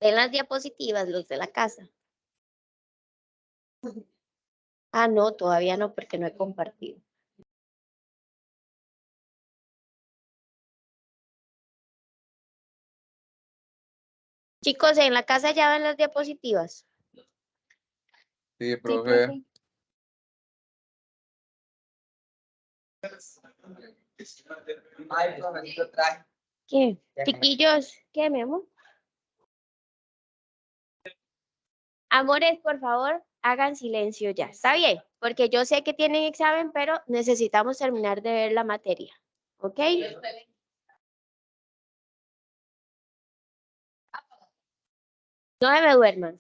¿Ven las diapositivas, los de la casa? Ah, no, todavía no, porque no he compartido. Chicos, ¿en la casa ya ven las diapositivas? Sí, profe. Sí, Ay, profesor, traje. ¿qué? Chiquillos, ¿qué, mi amor? Amores, por favor, hagan silencio ya. ¿Está bien? Porque yo sé que tienen examen, pero necesitamos terminar de ver la materia. ¿Ok? No se me duerman.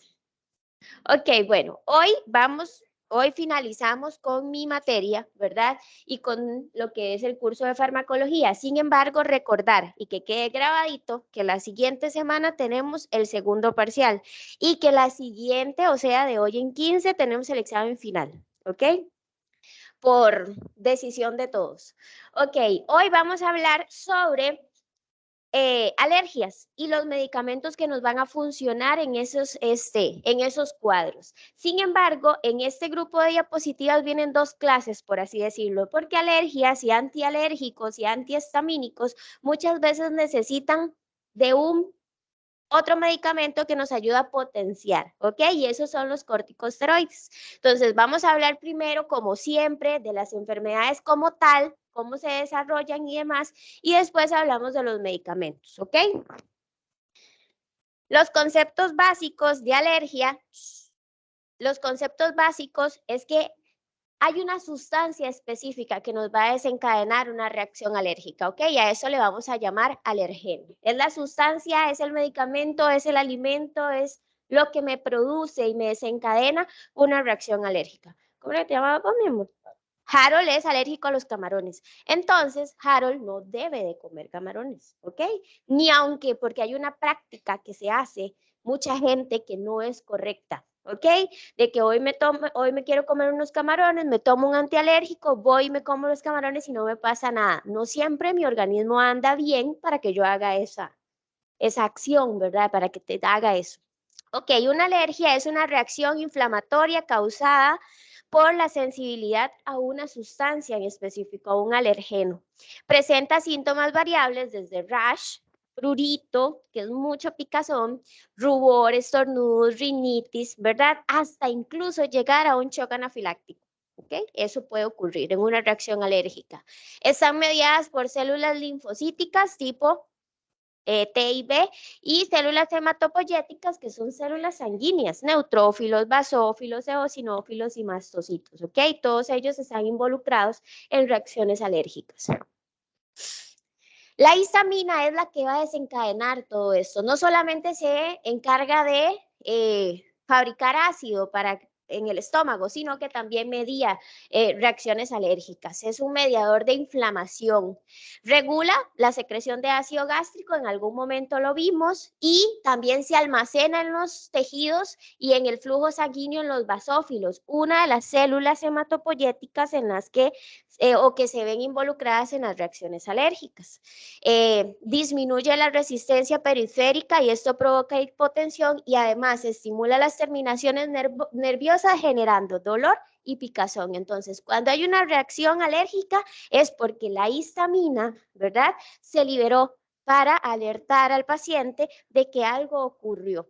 Ok, bueno, hoy finalizamos con mi materia, ¿verdad? Y con lo que es el curso de farmacología. Sin embargo, recordar y que quede grabadito que la siguiente semana tenemos el segundo parcial y que la siguiente, o sea, de hoy en 15, tenemos el examen final, ¿ok? Por decisión de todos. Ok, hoy vamos a hablar sobre alergias y los medicamentos que nos van a funcionar en esos cuadros. Sin embargo, en este grupo de diapositivas vienen dos clases, por así decirlo, porque alergias y antialérgicos y antihistamínicos muchas veces necesitan de un otro medicamento que nos ayuda a potenciar, ¿ok? Y esos son los corticosteroides. Entonces, vamos a hablar primero, como siempre, de las enfermedades como tal, cómo se desarrollan y demás, y después hablamos de los medicamentos, ¿ok? Los conceptos básicos de alergia, los conceptos básicos es que hay una sustancia específica que nos va a desencadenar una reacción alérgica, ¿ok? Y a eso le vamos a llamar alergeno. Es la sustancia, es el medicamento, es el alimento, es lo que me produce y me desencadena una reacción alérgica. ¿Cómo te llamaba, mi amor? Harold es alérgico a los camarones. Entonces, Harold no debe de comer camarones, ¿ok? Ni aunque, porque hay una práctica que se hace, mucha gente que no es correcta, ¿ok? De que hoy me quiero comer unos camarones, me tomo un antialérgico, voy y me como los camarones y no me pasa nada. No siempre mi organismo anda bien para que yo haga esa acción, ¿verdad? Para que te haga eso. Ok, una alergia es una reacción inflamatoria causada por la sensibilidad a una sustancia en específico, a un alergeno. Presenta síntomas variables desde rash, prurito, que es mucho picazón, rubor, estornudos, rinitis, ¿verdad? Hasta incluso llegar a un shock anafiláctico. ¿Ok? Eso puede ocurrir en una reacción alérgica. Están mediadas por células linfocíticas tipo T y B, y células hematopoyéticas, que son células sanguíneas, neutrófilos, basófilos, eosinófilos y mastocitos, ¿ok? Todos ellos están involucrados en reacciones alérgicas. La histamina es la que va a desencadenar todo esto. No solamente se encarga de fabricar ácido en el estómago, sino que también media reacciones alérgicas. Es un mediador de inflamación. Regula la secreción de ácido gástrico, en algún momento lo vimos, y también se almacena en los tejidos y en el flujo sanguíneo en los basófilos, una de las células hematopoyéticas en las que o que se ven involucradas en las reacciones alérgicas. Disminuye la resistencia periférica y esto provoca hipotensión y además estimula las terminaciones nerviosas generando dolor y picazón. Entonces, cuando hay una reacción alérgica es porque la histamina, ¿verdad?, se liberó para alertar al paciente de que algo ocurrió.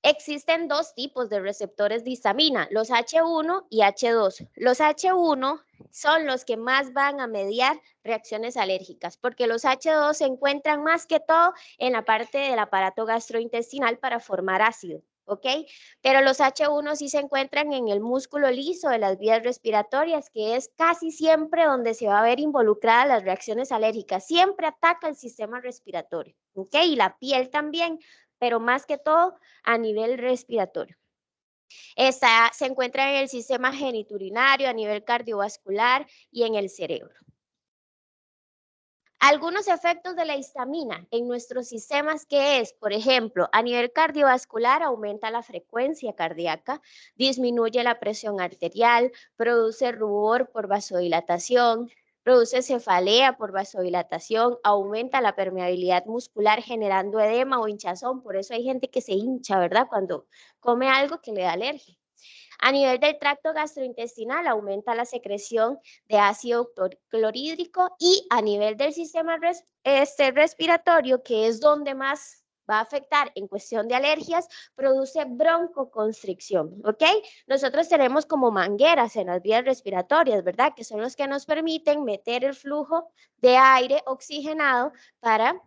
Existen dos tipos de receptores de histamina, los H1 y H2. Los H1 son los que más van a mediar reacciones alérgicas, porque los H2 se encuentran más que todo en la parte del aparato gastrointestinal para formar ácido, ¿ok? Pero los H1 sí se encuentran en el músculo liso de las vías respiratorias, que es casi siempre donde se va a ver involucradas las reacciones alérgicas. Siempre ataca el sistema respiratorio, ¿ok? Y la piel también, pero más que todo a nivel respiratorio. Se encuentra en el sistema genitourinario, a nivel cardiovascular y en el cerebro. Algunos efectos de la histamina en nuestros sistemas, que es, por ejemplo, a nivel cardiovascular, aumenta la frecuencia cardíaca, disminuye la presión arterial, produce rubor por vasodilatación, produce cefalea por vasodilatación, aumenta la permeabilidad muscular generando edema o hinchazón. Por eso hay gente que se hincha, ¿verdad? Cuando come algo que le da alergia. A nivel del tracto gastrointestinal aumenta la secreción de ácido clorhídrico y a nivel del sistema respiratorio, que es donde más va a afectar en cuestión de alergias, produce broncoconstricción, ¿ok? Nosotros tenemos como mangueras en las vías respiratorias, ¿verdad? Que son los que nos permiten meter el flujo de aire oxigenado para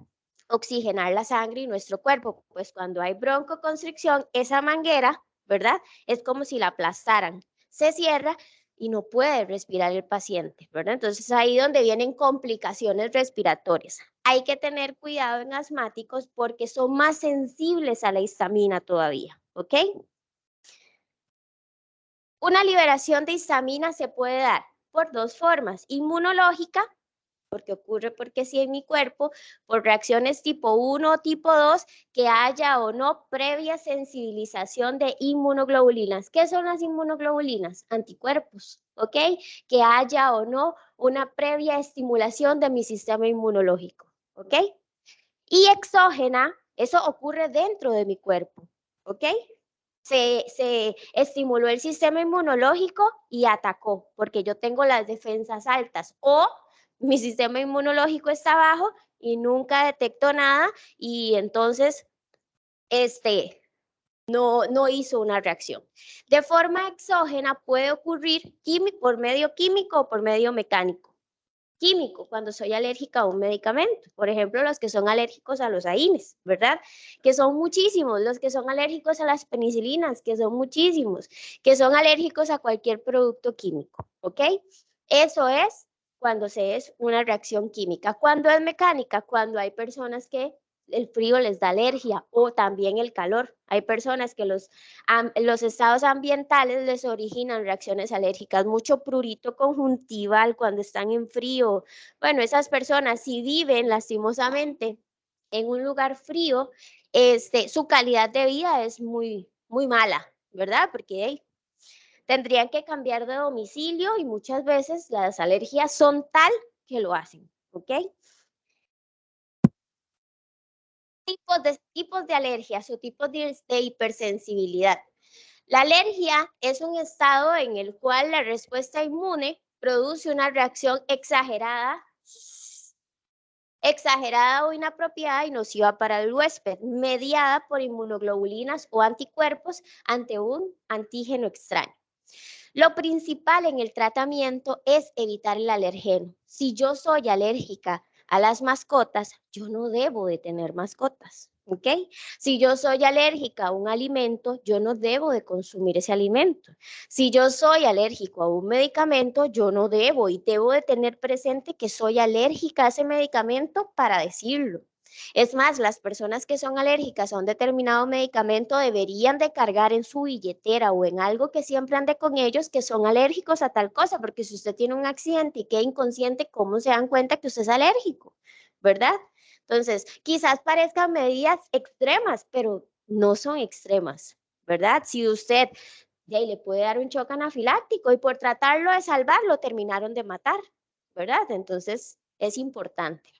oxigenar la sangre y nuestro cuerpo. Pues cuando hay broncoconstricción, esa manguera, ¿verdad? Es como si la aplastaran. Se cierra y no puede respirar el paciente, ¿verdad? Entonces ahí donde vienen complicaciones respiratorias. Hay que tener cuidado en asmáticos porque son más sensibles a la histamina todavía, ¿ok? Una liberación de histamina se puede dar por dos formas: inmunológica, porque ocurre porque sí en mi cuerpo, por reacciones tipo 1 o tipo 2, que haya o no previa sensibilización de inmunoglobulinas. ¿Qué son las inmunoglobulinas? Anticuerpos, ¿ok? Que haya o no una previa estimulación de mi sistema inmunológico, ¿ok? Y exógena, eso ocurre dentro de mi cuerpo, ¿ok? Se estimuló el sistema inmunológico y atacó, porque yo tengo las defensas altas, o mi sistema inmunológico está bajo y nunca detectó nada y entonces no hizo una reacción. De forma exógena puede ocurrir por medio químico o por medio mecánico. Químico, cuando soy alérgica a un medicamento, por ejemplo, los que son alérgicos a los AINES, ¿verdad? Que son muchísimos, los que son alérgicos a las penicilinas, que son muchísimos, que son alérgicos a cualquier producto químico, ¿ok? Eso es cuando es una reacción química. Cuando es mecánica, cuando hay personas que el frío les da alergia o también el calor. Hay personas que los estados ambientales les originan reacciones alérgicas, mucho prurito conjuntival cuando están en frío. Bueno, esas personas si viven lastimosamente en un lugar frío, su calidad de vida es muy, muy mala, ¿verdad? Porque tendrían que cambiar de domicilio y muchas veces las alergias son tal que lo hacen, ¿ok? Tipos de alergias o tipos de hipersensibilidad. La alergia es un estado en el cual la respuesta inmune produce una reacción exagerada o inapropiada y nociva para el huésped, mediada por inmunoglobulinas o anticuerpos ante un antígeno extraño. Lo principal en el tratamiento es evitar el alergeno. Si yo soy alérgica a las mascotas, yo no debo de tener mascotas, ¿ok? Si yo soy alérgica a un alimento, yo no debo de consumir ese alimento. Si yo soy alérgico a un medicamento, yo no debo y debo de tener presente que soy alérgica a ese medicamento para decirlo. Es más, las personas que son alérgicas a un determinado medicamento deberían de cargar en su billetera o en algo que siempre ande con ellos que son alérgicos a tal cosa, porque si usted tiene un accidente y queda inconsciente, ¿cómo se dan cuenta que usted es alérgico? ¿Verdad? Entonces, quizás parezcan medidas extremas, pero no son extremas, ¿verdad? Si usted le puede dar un choque anafiláctico y por tratarlo de salvarlo terminaron de matar, ¿verdad? Entonces, es importante.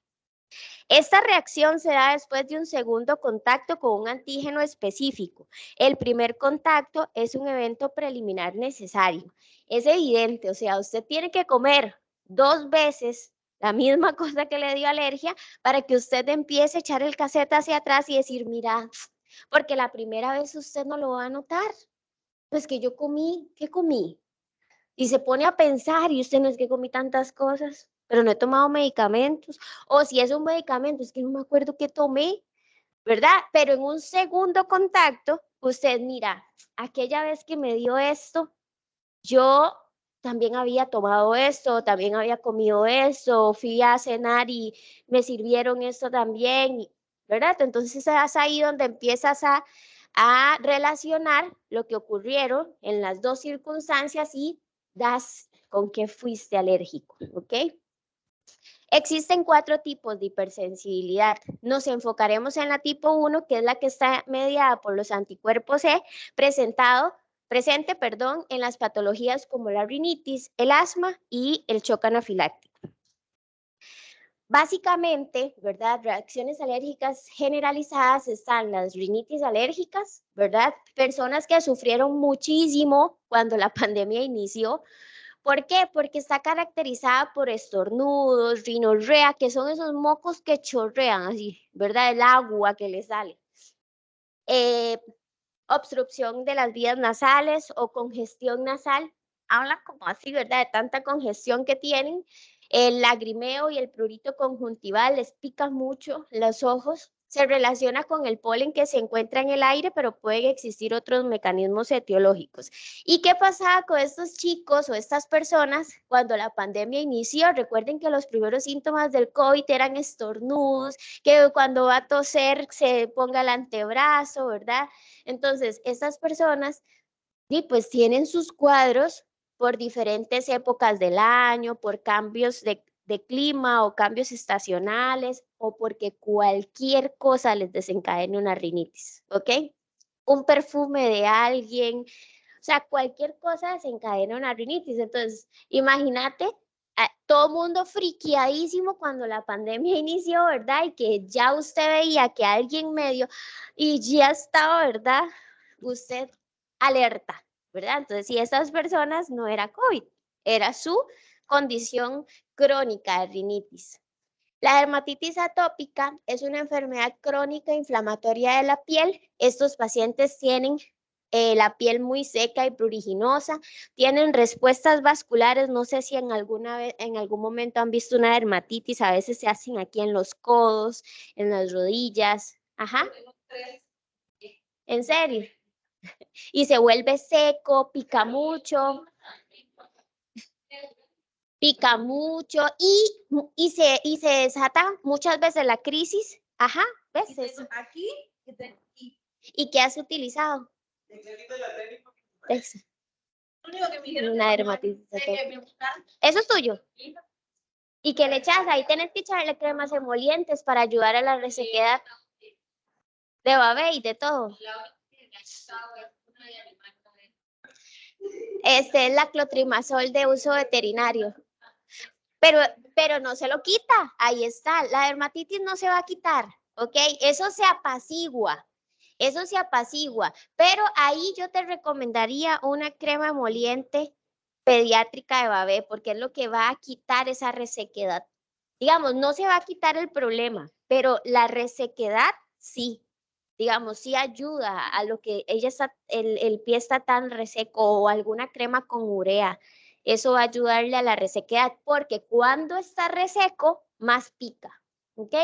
Esta reacción se da después de un segundo contacto con un antígeno específico. El primer contacto es un evento preliminar necesario. Es evidente, o sea, usted tiene que comer 2 veces la misma cosa que le dio alergia para que usted empiece a echar el cassette hacia atrás y decir, mira, porque la primera vez usted no lo va a notar. Pues que yo comí, ¿qué comí? Y se pone a pensar, y usted no es que comí tantas cosas, pero no he tomado medicamentos, o si es un medicamento, es que no me acuerdo qué tomé, ¿verdad? Pero en un segundo contacto, usted mira, aquella vez que me dio esto, yo también había tomado esto, también había comido esto, fui a cenar y me sirvieron esto también, ¿verdad? Entonces es ahí donde empiezas a relacionar lo que ocurrieron en las dos circunstancias y das con qué fuiste alérgico, ¿ok? Existen 4 tipos de hipersensibilidad. Nos enfocaremos en la tipo 1, que es la que está mediada por los anticuerpos E, presente en las patologías como la rinitis, el asma y el shock anafiláctico. Básicamente, ¿verdad? Reacciones alérgicas generalizadas están las rinitis alérgicas, ¿verdad? Personas que sufrieron muchísimo cuando la pandemia inició. ¿Por qué? Porque está caracterizada por estornudos, rinorrea, que son esos mocos que chorrean así, ¿verdad? El agua que le sale. Obstrucción de las vías nasales o congestión nasal. Hablan como así, ¿verdad? De tanta congestión que tienen. El lagrimeo y el prurito conjuntival les pica mucho los ojos. Se relaciona con el polen que se encuentra en el aire, pero pueden existir otros mecanismos etiológicos. ¿Y qué pasaba con estos chicos o estas personas cuando la pandemia inició? Recuerden que los primeros síntomas del COVID eran estornudos, que cuando va a toser se ponga el antebrazo, ¿verdad? Entonces, estas personas pues tienen sus cuadros por diferentes épocas del año, por cambios de clima o cambios estacionales o porque cualquier cosa les desencadene una rinitis, ¿ok? Un perfume de alguien, o sea, cualquier cosa desencadena una rinitis. Entonces, imagínate todo mundo friqueadísimo cuando la pandemia inició, ¿verdad? Y que ya usted veía que alguien medio y ya estaba, ¿verdad? Usted alerta, ¿verdad? Entonces, si esas personas no era COVID, era su condición crónica de rinitis. La dermatitis atópica es una enfermedad crónica inflamatoria de la piel. Estos pacientes tienen la piel muy seca y pruriginosa, tienen respuestas vasculares, no sé si en algún momento han visto una dermatitis, a veces se hacen aquí en los codos, en las rodillas, ajá. ¿En serio? Y se vuelve seco, pica mucho y se desata muchas veces la crisis, ajá, ¿ves eso? Aquí ¿Y qué has utilizado? Eso. Una dermatitis atópica. ¿Eso es tuyo? ¿Y qué le echas? Ahí tenés que echarle cremas emolientes para ayudar a la resequedad de babé y de todo. Este es la clotrimazol de uso veterinario. Pero no se lo quita, ahí está. La dermatitis no se va a quitar, ¿ok? Eso se apacigua, pero ahí yo te recomendaría una crema emoliente pediátrica de babé, porque es lo que va a quitar esa resequedad. Digamos, no se va a quitar el problema, pero la resequedad sí. Digamos, sí ayuda a lo que el pie está tan reseco o alguna crema con urea. Eso va a ayudarle a la resequedad porque cuando está reseco, más pica. ¿Ok?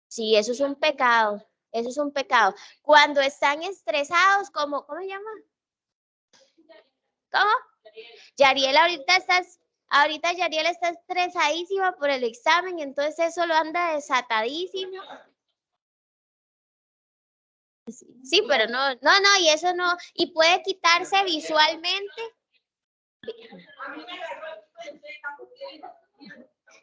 Sí, eso es un pecado. Eso es un pecado. Cuando están estresados, ¿cómo se llama? ¿Cómo? Yariel ahorita Yariel está estresadísima por el examen, entonces eso lo anda desatadísimo. Sí, pero no, y eso no, y puede quitarse visualmente.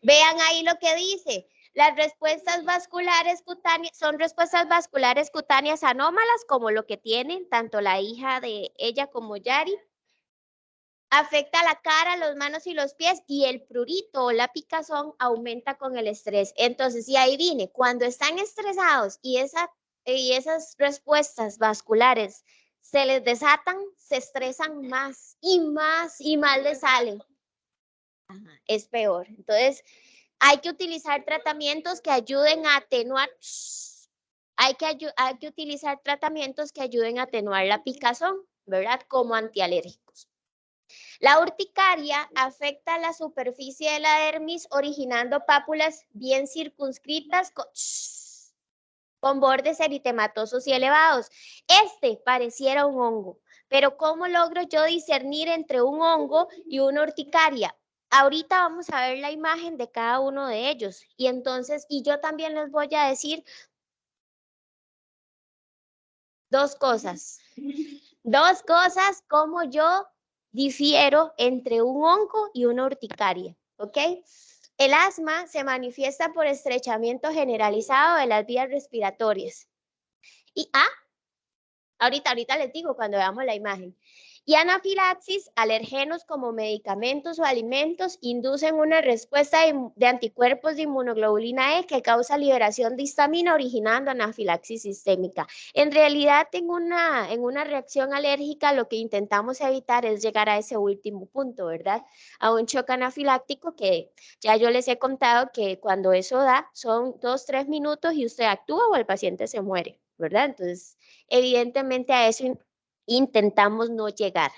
Vean ahí lo que dice. Las respuestas vasculares cutáneas son respuestas vasculares cutáneas anómalas, como lo que tienen tanto la hija de ella como Yari. Afecta la cara, las manos y los pies y el prurito o la picazón aumenta con el estrés. Entonces, y ahí viene, cuando están estresados y esas respuestas vasculares se les desatan, se estresan más y más les salen. Ajá, es peor. Entonces, hay que utilizar tratamientos que ayuden a atenuar. Hay que utilizar tratamientos que ayuden a atenuar la picazón, ¿verdad? Como antialérgicos. La urticaria afecta la superficie de la dermis, originando pápulas bien circunscritas con bordes eritematosos y elevados. Este pareciera un hongo, pero ¿cómo logro yo discernir entre un hongo y una urticaria? Ahorita vamos a ver la imagen de cada uno de ellos y entonces, y yo también les voy a decir dos cosas como yo difiero entre un hongo y una urticaria, ¿ok? El asma se manifiesta por estrechamiento generalizado de las vías respiratorias. Y ahorita les digo cuando veamos la imagen. Y anafilaxis, alergenos como medicamentos o alimentos inducen una respuesta de anticuerpos de inmunoglobulina E que causa liberación de histamina originando anafilaxis sistémica. En realidad, en una reacción alérgica, lo que intentamos evitar es llegar a ese último punto, ¿verdad? A un shock anafiláctico que ya yo les he contado que cuando eso da son 2-3 minutos y usted actúa o el paciente se muere, ¿verdad? Entonces, evidentemente a eso intentamos no llegar.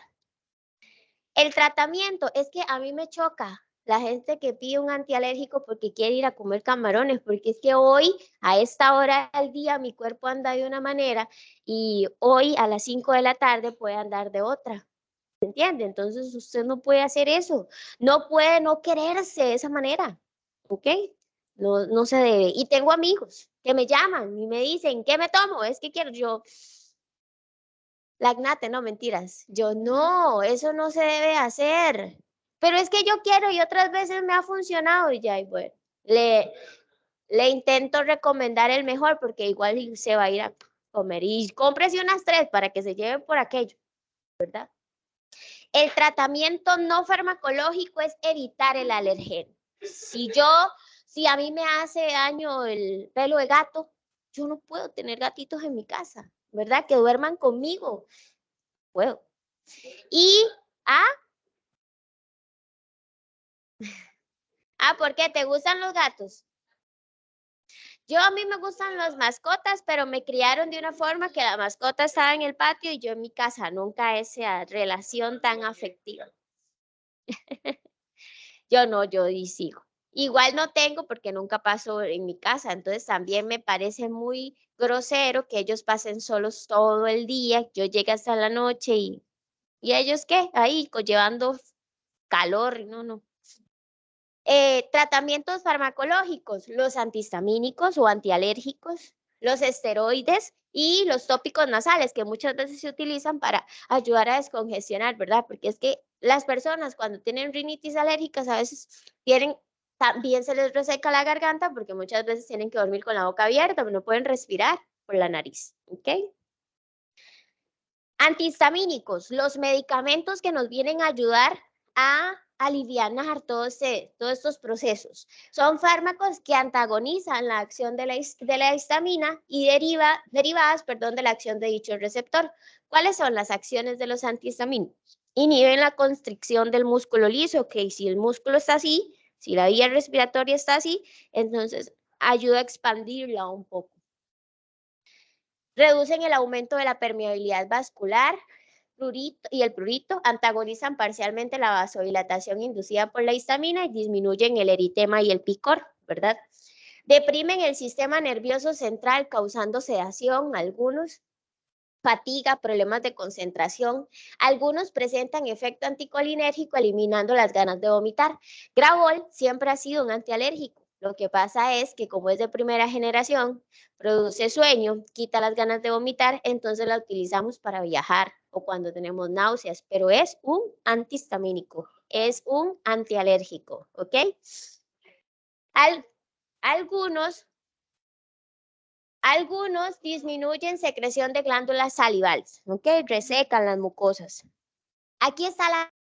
El tratamiento es que a mí me choca la gente que pide un antialérgico porque quiere ir a comer camarones, porque es que hoy, a esta hora del día, mi cuerpo anda de una manera y hoy a las 5 de la tarde puede andar de otra. ¿Entiende? Entonces usted no puede hacer eso. No puede no quererse de esa manera. ¿Ok? No se debe. Y tengo amigos que me llaman y me dicen, ¿qué me tomo? Es que quiero yo. Lagnate, no, mentiras. Yo no, eso no se debe hacer. Pero es que yo quiero y otras veces me ha funcionado y ya, y bueno, le intento recomendar el mejor porque igual se va a ir a comer. Y cómprese unas 3 para que se lleven por aquello, ¿verdad? El tratamiento no farmacológico es evitar el alergeno. Si a mí me hace daño el pelo de gato, yo no puedo tener gatitos en mi casa, ¿verdad? Que duerman conmigo. Puedo. Y, ah, ¿por qué? ¿Te gustan los gatos? Yo a mí me gustan las mascotas, pero me criaron de una forma que la mascota estaba en el patio y yo en mi casa, nunca esa relación tan afectiva. Yo no, yo y sigo. Igual no tengo porque nunca paso en mi casa, entonces también me parece muy grosero que ellos pasen solos todo el día, yo llegue hasta la noche y ellos qué, ahí llevando calor, no. Tratamientos farmacológicos, los antihistamínicos o antialérgicos, los esteroides y los tópicos nasales que muchas veces se utilizan para ayudar a descongestionar, ¿verdad? Porque es que las personas cuando tienen rinitis alérgicas a veces también se les reseca la garganta porque muchas veces tienen que dormir con la boca abierta, no pueden respirar por la nariz, ¿ok? Antihistamínicos, los medicamentos que nos vienen a ayudar a alivianar todos estos procesos. Son fármacos que antagonizan la acción de la histamina y derivadas de la acción de dicho receptor. ¿Cuáles son las acciones de los antihistamínicos? Inhiben la constricción del músculo liso, que si el músculo está así, si la vía respiratoria está así, entonces ayuda a expandirla un poco. Reducen el aumento de la permeabilidad vascular y el prurito, antagonizan parcialmente la vasodilatación inducida por la histamina y disminuyen el eritema y el picor, ¿verdad? Deprimen el sistema nervioso central causando sedación, algunos, fatiga, problemas de concentración. Algunos presentan efecto anticolinérgico eliminando las ganas de vomitar. Gravol siempre ha sido un antialérgico. Lo que pasa es que como es de primera generación, produce sueño, quita las ganas de vomitar, entonces la utilizamos para viajar o cuando tenemos náuseas, pero es un antihistamínico, es un antialérgico, ¿ok? Algunos disminuyen secreción de glándulas salivales, ¿ok? Resecan las mucosas. Aquí está la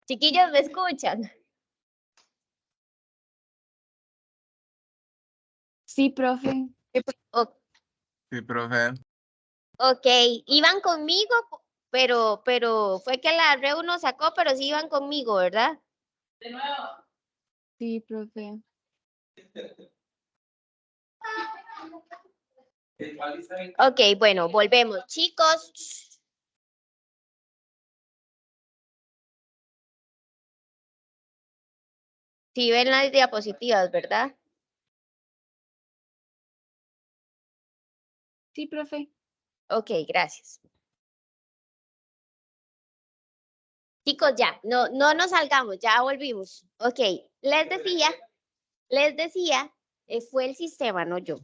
Chiquillos, ¿me escuchan? Sí, profe. O- Sí, profe. ok, iban conmigo, pero fue que la REU nos sacó, pero sí iban conmigo, ¿verdad? Sí, profe. Ok, bueno, volvemos. Chicos. Sí ven las diapositivas, ¿verdad? Sí, profe. Ok, gracias. Chicos, ya, no nos salgamos, ya volvimos. Ok, les decía, fue el sistema, no yo.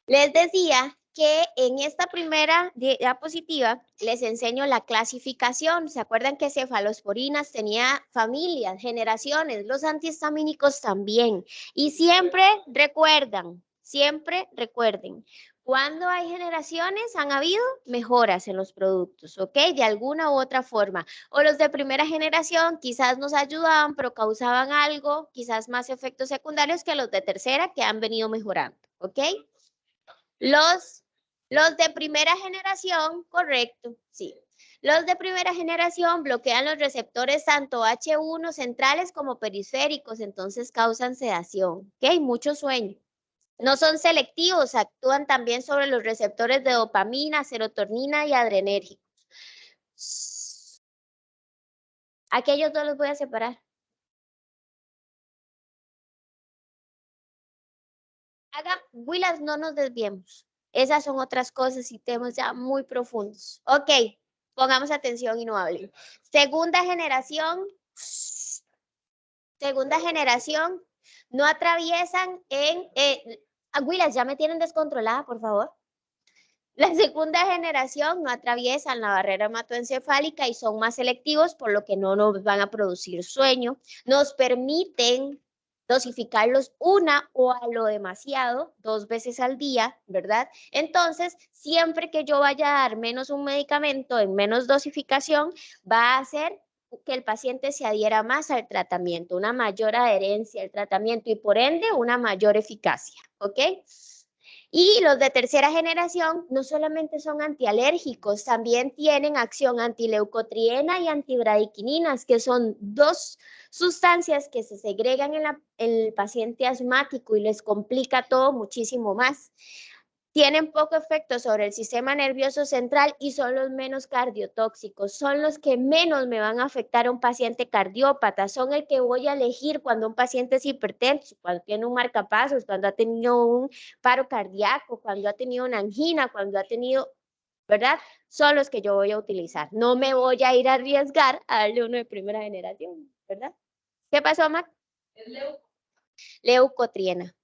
Les decía que en esta primera diapositiva les enseño la clasificación. ¿Se acuerdan que cefalosporinas tenía familias, generaciones? Los antihistamínicos también. Y siempre recuerden, cuando hay generaciones han habido mejoras en los productos, ¿ok? De alguna u otra forma. O los de primera generación quizás nos ayudaban, pero causaban algo, quizás más efectos secundarios que los de tercera que han venido mejorando, ¿ok? Los de primera generación, correcto, sí. Los de primera generación bloquean los receptores tanto H1 centrales como periféricos, entonces causan sedación, ¿ok? Mucho sueño. No son selectivos, actúan también sobre los receptores de dopamina, serotonina y adrenérgicos. Aquellos dos los voy a separar. Willas, no nos desviemos. Esas son otras cosas y temas ya muy profundos. Ok, pongamos atención y no hablen. Segunda generación, no atraviesan en... Willas, ya me tienen descontrolada, por favor. La segunda generación no atraviesan la barrera hematoencefálica y son más selectivos, por lo que no nos van a producir sueño. Nos permiten dosificarlos una o a lo demasiado, 2 veces al día, ¿verdad? Entonces, siempre que yo vaya a dar menos un medicamento en menos dosificación, va a hacer que el paciente se adhiera más al tratamiento, una mayor adherencia al tratamiento y por ende una mayor eficacia, ¿ok? Y los de tercera generación no solamente son antialérgicos, también tienen acción antileucotriena y antibradiquininas, que son dos sustancias que se segregan en el paciente asmático y les complica todo muchísimo más. Tienen poco efecto sobre el sistema nervioso central y son los menos cardiotóxicos, son los que menos me van a afectar a un paciente cardiópata, son el que voy a elegir cuando un paciente es hipertenso, cuando tiene un marcapasos, cuando ha tenido un paro cardíaco, cuando ha tenido una angina, cuando ha tenido, ¿verdad? Son los que yo voy a utilizar. No me voy a ir a arriesgar a darle uno de primera generación, ¿verdad? ¿Qué pasó, Mac? Leucotriena.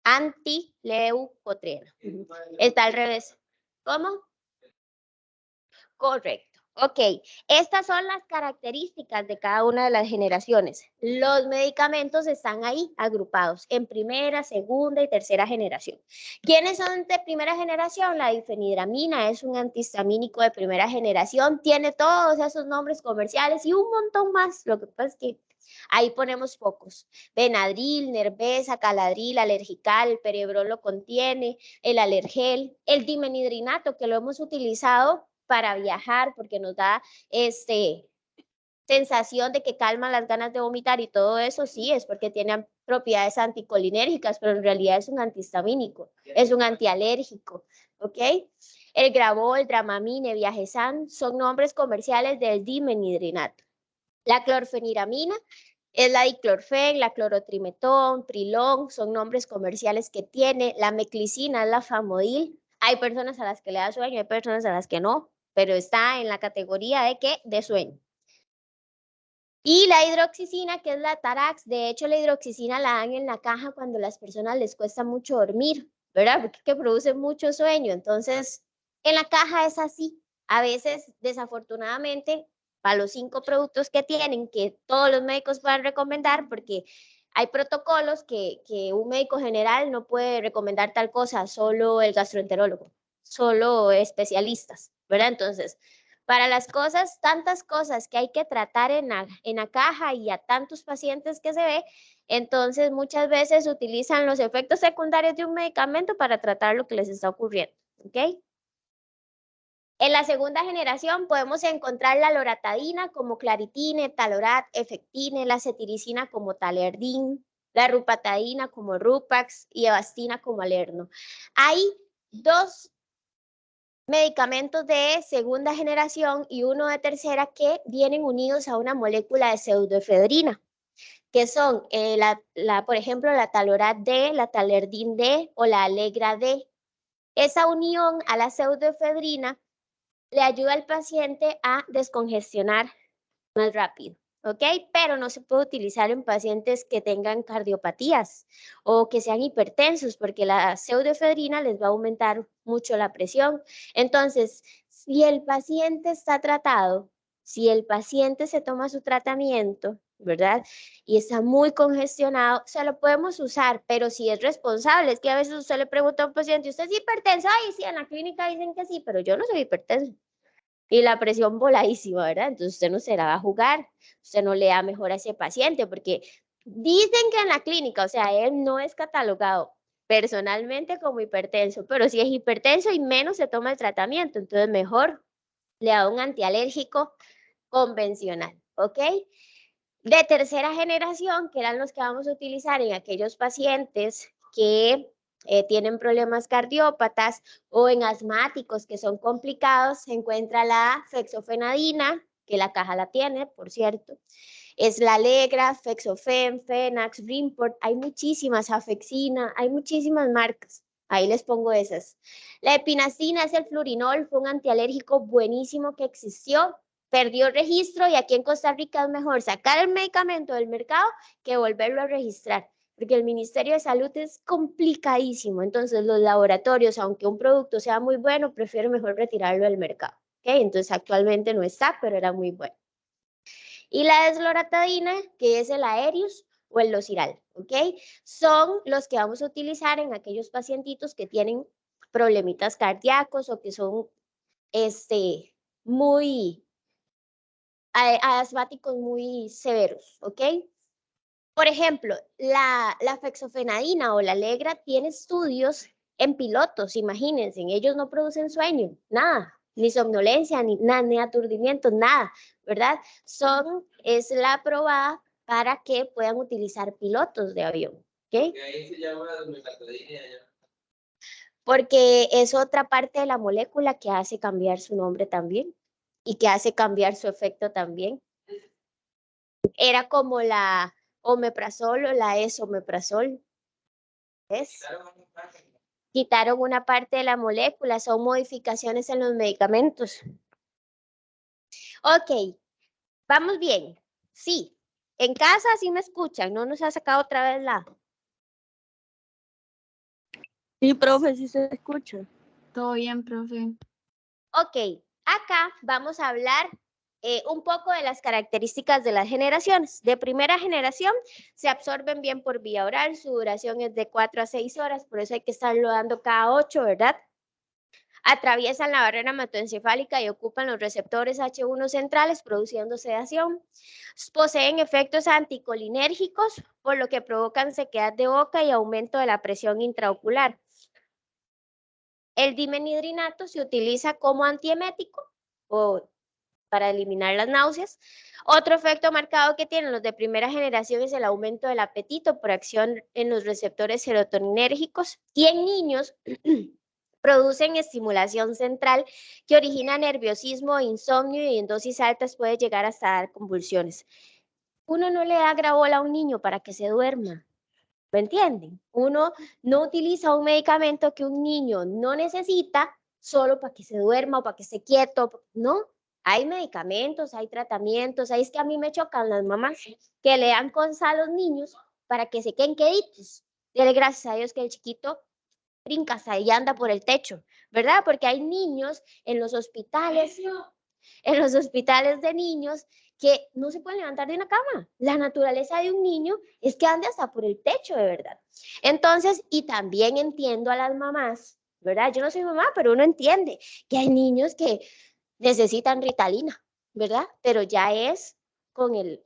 Antileucotriena. Está al revés. ¿Cómo? Correcto. Ok, estas son las características de cada una de las generaciones. Los medicamentos están ahí agrupados en primera, segunda y tercera generación. ¿Quiénes son de primera generación? La difenidramina es un antihistamínico de primera generación, tiene todos esos nombres comerciales y un montón más. Lo que pasa es que ahí ponemos pocos. Benadryl, Nervesa, Caladryl, Alergical, el Perebrol lo contiene, el Alergel, el dimenhidrinato que lo hemos utilizado para viajar porque nos da sensación de que calma las ganas de vomitar y todo eso, sí, es porque tiene propiedades anticolinérgicas, pero en realidad es un antihistamínico, es un antialérgico, ¿ok? El Gravol, Dramamine, Viajesan son nombres comerciales del dimenhidrinato. La clorfeniramina es la diclorfen, la clorotrimetón, Prilon, son nombres comerciales que tiene. La meclicina es la famodil. Hay personas a las que le da sueño, hay personas a las que no, pero está en la categoría de ¿qué? De sueño. Y la hidroxicina, que es la Tarax, de hecho la hidroxicina la dan en la caja cuando a las personas les cuesta mucho dormir, ¿verdad? Porque es que produce mucho sueño, entonces en la caja es así. A veces, desafortunadamente, para los 5 productos que tienen, que todos los médicos puedan recomendar, porque hay protocolos que un médico general no puede recomendar tal cosa, solo el gastroenterólogo, solo especialistas, ¿verdad? Entonces, Para las cosas, tantas cosas que hay que tratar en la caja y a tantos pacientes que se ve, entonces muchas veces utilizan los efectos secundarios de un medicamento para tratar lo que les está ocurriendo, ¿ok? En la segunda generación podemos encontrar la loratadina como claritine, talorat, efectine, la cetiricina como talerdin, la rupatadina como rupax y evastina como alerno. Hay dos medicamentos de segunda generación y uno de tercera que vienen unidos a una molécula de pseudoefedrina, que son, por ejemplo, la talorat D, la talerdin D o la alegra D. Esa unión a la pseudoefedrina le ayuda al paciente a descongestionar más rápido, ¿ok? Pero no se puede utilizar en pacientes que tengan cardiopatías o que sean hipertensos, porque la pseudoefedrina les va a aumentar mucho la presión. Entonces, si el paciente está tratado, si el paciente se toma su tratamiento, ¿verdad? Y está muy congestionado, se lo podemos usar, pero si es responsable, es que a veces usted le pregunta a un paciente, ¿usted es hipertenso? Ay, sí, en la clínica dicen que sí, pero yo no soy hipertenso. Y la presión voladísima, ¿verdad? Entonces usted no se la va a jugar, usted no le da mejor a ese paciente, porque dicen que en la clínica, o sea, él no es catalogado personalmente como hipertenso, pero si es hipertenso y menos se toma el tratamiento, entonces mejor le da un antialérgico convencional, ¿ok? De tercera generación, que eran los que vamos a utilizar en aquellos pacientes que tienen problemas cardiópatas o en asmáticos que son complicados, se encuentra la fexofenadina, que la caja la tiene, por cierto. Es la Alegra, Fexofen, Fenax, Rimport, hay muchísimas, Afexina, hay muchísimas marcas. Ahí les pongo esas. La epinacina es el flurinol, fue un antialérgico buenísimo que existió, perdió registro y aquí en Costa Rica es mejor sacar el medicamento del mercado que volverlo a registrar, porque el Ministerio de Salud es complicadísimo. Entonces los laboratorios, aunque un producto sea muy bueno, prefieren mejor retirarlo del mercado. ¿Okay? Entonces actualmente no está, pero era muy bueno. Y la desloratadina, que es el Aerius o el Losiral, ¿ok? Son los que vamos a utilizar en aquellos pacientitos que tienen problemitas cardíacos o que son muy asmáticos muy severos, ¿ok? Por ejemplo, la fexofenadina o la Alegra tiene estudios en pilotos, imagínense, ellos no producen sueño, nada, ni somnolencia, ni nada, ni aturdimiento, nada, ¿verdad? Es la aprobada para que puedan utilizar pilotos de avión, ¿ok? Y ahí se llama desloratadina. Porque es otra parte de la molécula que hace cambiar su nombre también y que hace cambiar su efecto también. Era como la omeprazol o la esomeprazol. ¿Ves? Quitaron una parte de la molécula, son modificaciones en los medicamentos. Ok, vamos bien. Sí, en casa sí me escuchan, no nos ha sacado otra vez la... Sí, profe, sí se escucha. Todo bien, profe. Ok, acá vamos a hablar un poco de las características de las generaciones. De primera generación se absorben bien por vía oral, su duración es de 4 a 6 horas, por eso hay que estarlo dando cada 8, ¿verdad? Atraviesan la barrera hematoencefálica y ocupan los receptores H1 centrales, produciendo sedación. Poseen efectos anticolinérgicos, por lo que provocan sequedad de boca y aumento de la presión intraocular. El dimenhidrinato se utiliza como antiemético o para eliminar las náuseas. Otro efecto marcado que tienen los de primera generación es el aumento del apetito por acción en los receptores serotoninérgicos y en niños producen estimulación central que origina nerviosismo, insomnio y en dosis altas puede llegar hasta dar convulsiones. Uno no le da grabola a un niño para que se duerma. ¿Me entienden? Uno no utiliza un medicamento que un niño no necesita solo para que se duerma o para que esté quieto. No, hay medicamentos, hay tratamientos. Ahí es que a mí me chocan las mamás que le dan con sal a los niños para que se queden queditos. Dele gracias a Dios que el chiquito brinca y anda por el techo, ¿verdad? Porque hay niños en los hospitales de niños que no se pueden levantar de una cama. La naturaleza de un niño es que ande hasta por el techo, de verdad. Entonces, y también entiendo a las mamás, ¿verdad? Yo no soy mamá, pero uno entiende que hay niños que necesitan Ritalina, ¿verdad? Pero ya es con el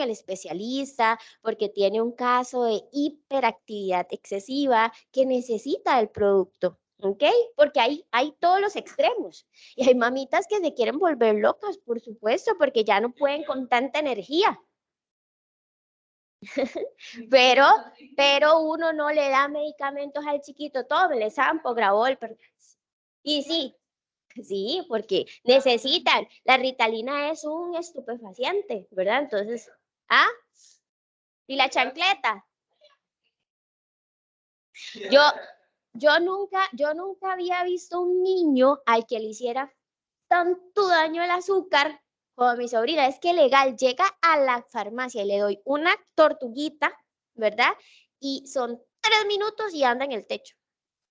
especialista porque tiene un caso de hiperactividad excesiva que necesita el producto, ¿ok? Porque hay todos los extremos y hay mamitas que se quieren volver locas, por supuesto, porque ya no pueden con tanta energía. Pero uno no le da medicamentos al chiquito, tómele Sampo, Gravol, y sí, porque necesitan. La Ritalina es un estupefaciente, ¿verdad? Entonces, ¿ah? ¿Y la chancleta? Yo nunca había visto un niño al que le hiciera tanto daño el azúcar como mi sobrina. Es que legal, llega a la farmacia y le doy una tortuguita, ¿verdad? Y son 3 minutos y anda en el techo.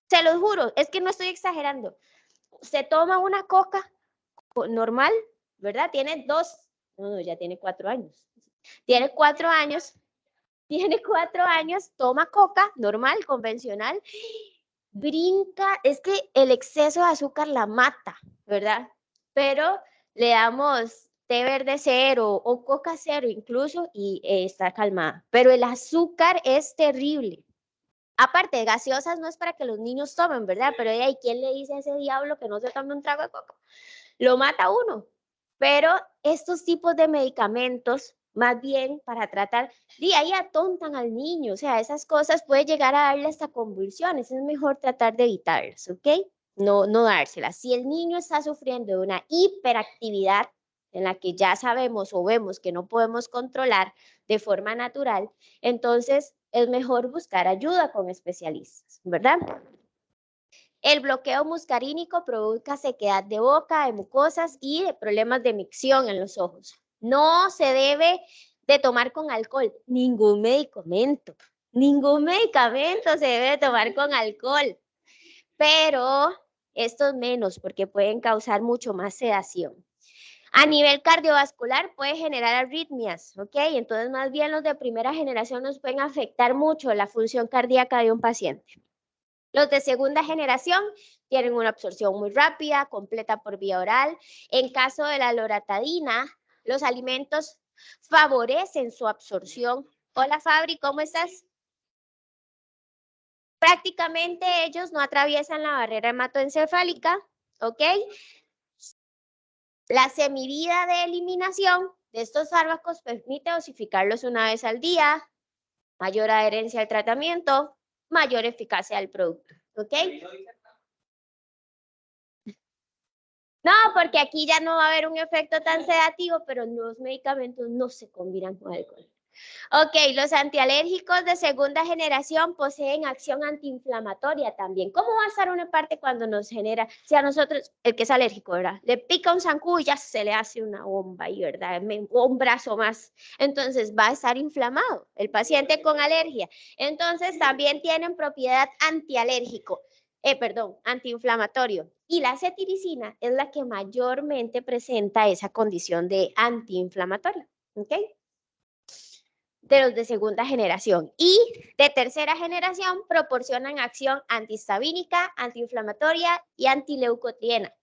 Se los juro, es que no estoy exagerando. Se toma una coca normal, ¿verdad? Tiene 2, no, ya tiene 4 años. Tiene 4 años, toma coca normal, convencional, brinca, es que el exceso de azúcar la mata, ¿verdad? Pero le damos té verde cero o coca cero incluso y está calmada. Pero el azúcar es terrible. Aparte, gaseosas no es para que los niños tomen, ¿verdad? Pero ¿y quién le dice a ese diablo que no se tome un trago de coca? Lo mata uno. Pero estos tipos de medicamentos, más bien para tratar, y ahí atontan al niño, o sea, esas cosas puede llegar a darle hasta convulsiones, es mejor tratar de evitarlas, ¿ok? No dárselas. Si el niño está sufriendo de una hiperactividad en la que ya sabemos o vemos que no podemos controlar de forma natural, entonces es mejor buscar ayuda con especialistas, ¿verdad? El bloqueo muscarínico provoca sequedad de boca, de mucosas y de problemas de micción en los ojos. No se debe de tomar con alcohol, ningún medicamento se debe de tomar con alcohol, pero estos menos porque pueden causar mucho más sedación. A nivel cardiovascular puede generar arritmias, ¿ok? Entonces más bien los de primera generación nos pueden afectar mucho la función cardíaca de un paciente. Los de segunda generación tienen una absorción muy rápida, completa por vía oral. En caso de la loratadina, los alimentos favorecen su absorción. Hola Fabri, ¿cómo estás? Prácticamente ellos no atraviesan la barrera hematoencefálica, ¿ok? La semivida de eliminación de estos fármacos permite dosificarlos una vez al día, mayor adherencia al tratamiento, mayor eficacia del producto, ¿ok? No, porque aquí ya no va a haber un efecto tan sedativo, pero los medicamentos no se combinan con alcohol. Ok, los antialérgicos de segunda generación poseen acción antiinflamatoria también. ¿Cómo va a estar una parte cuando nos genera, si a nosotros, el que es alérgico, ¿verdad? Le pica un zancudo y ya se le hace una bomba ahí, ¿verdad? Un brazo más. Entonces va a estar inflamado el paciente con alergia. Entonces también tienen propiedad antiinflamatorio. Y la cetiricina es la que mayormente presenta esa condición de antiinflamatorio, ¿ok? De los de segunda generación. Y de tercera generación proporcionan acción antihistamínica, antiinflamatoria y antileucotriena.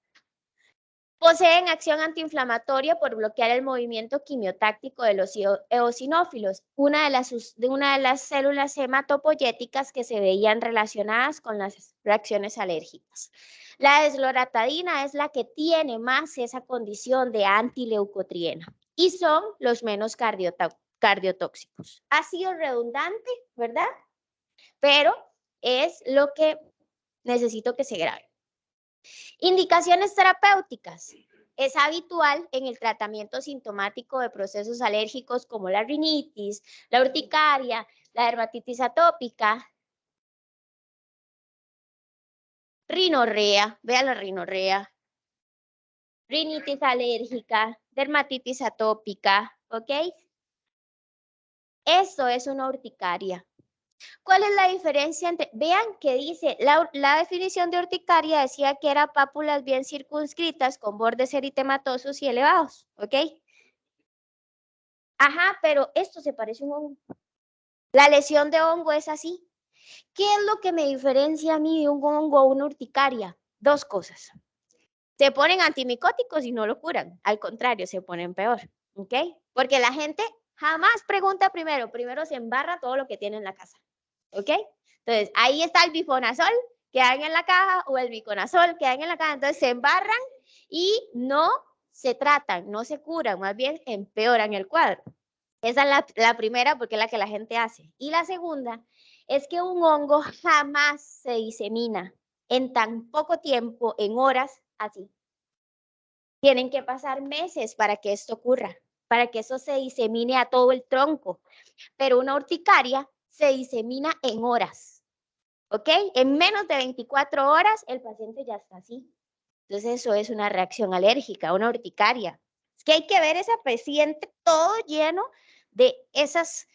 Poseen acción antiinflamatoria por bloquear el movimiento quimiotáctico de los eosinófilos, una de las células hematopoyéticas que se veían relacionadas con las reacciones alérgicas. La desloratadina es la que tiene más esa condición de antileucotriena y son los menos cardiotóxicos. Ha sido redundante, ¿verdad? Pero es lo que necesito que se grabe. Indicaciones terapéuticas. Es habitual en el tratamiento sintomático de procesos alérgicos como la rinitis, la urticaria, la dermatitis atópica, rinorrea, vean la rinorrea, rinitis alérgica, dermatitis atópica, ¿ok? Esto es una urticaria. ¿Cuál es la diferencia entre, vean que dice, la definición de urticaria decía que era pápulas bien circunscritas con bordes eritematosos y elevados, ¿ok? Ajá, pero esto se parece a un hongo. La lesión de hongo es así. ¿Qué es lo que me diferencia a mí de un hongo o una urticaria? Dos cosas. Se ponen antimicóticos y no lo curan. Al contrario, se ponen peor. ¿Ok? Porque la gente jamás pregunta primero. Primero se embarra todo lo que tiene en la casa. ¿Ok? Entonces, ahí está el bifonazol que hay en la caja o el biconazol que hay en la caja. Entonces, se embarran y no se tratan, no se curan, más bien empeoran el cuadro. Esa es la primera porque es la que la gente hace. Y la segunda es que un hongo jamás se disemina en tan poco tiempo, en horas, así. Tienen que pasar meses para que esto ocurra, para que eso se disemine a todo el tronco. Pero una urticaria se disemina en horas, ¿ok? En menos de 24 horas el paciente ya está así. Entonces eso es una reacción alérgica, una urticaria. Es que hay que ver ese paciente todo lleno de esas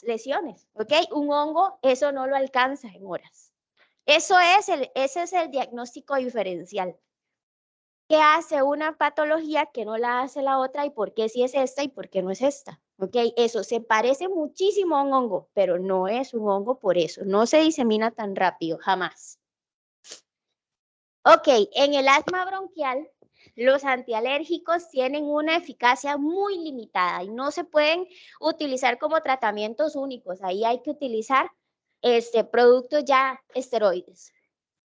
lesiones, ¿ok? Un hongo, eso no lo alcanza en horas. Ese es el diagnóstico diferencial. ¿Qué hace una patología que no la hace la otra y por qué sí es esta y por qué no es esta? ¿Ok? Eso se parece muchísimo a un hongo, pero no es un hongo por eso. No se disemina tan rápido, jamás. Ok, en el asma bronquial, los antialérgicos tienen una eficacia muy limitada y no se pueden utilizar como tratamientos únicos. Ahí hay que utilizar productos ya esteroides.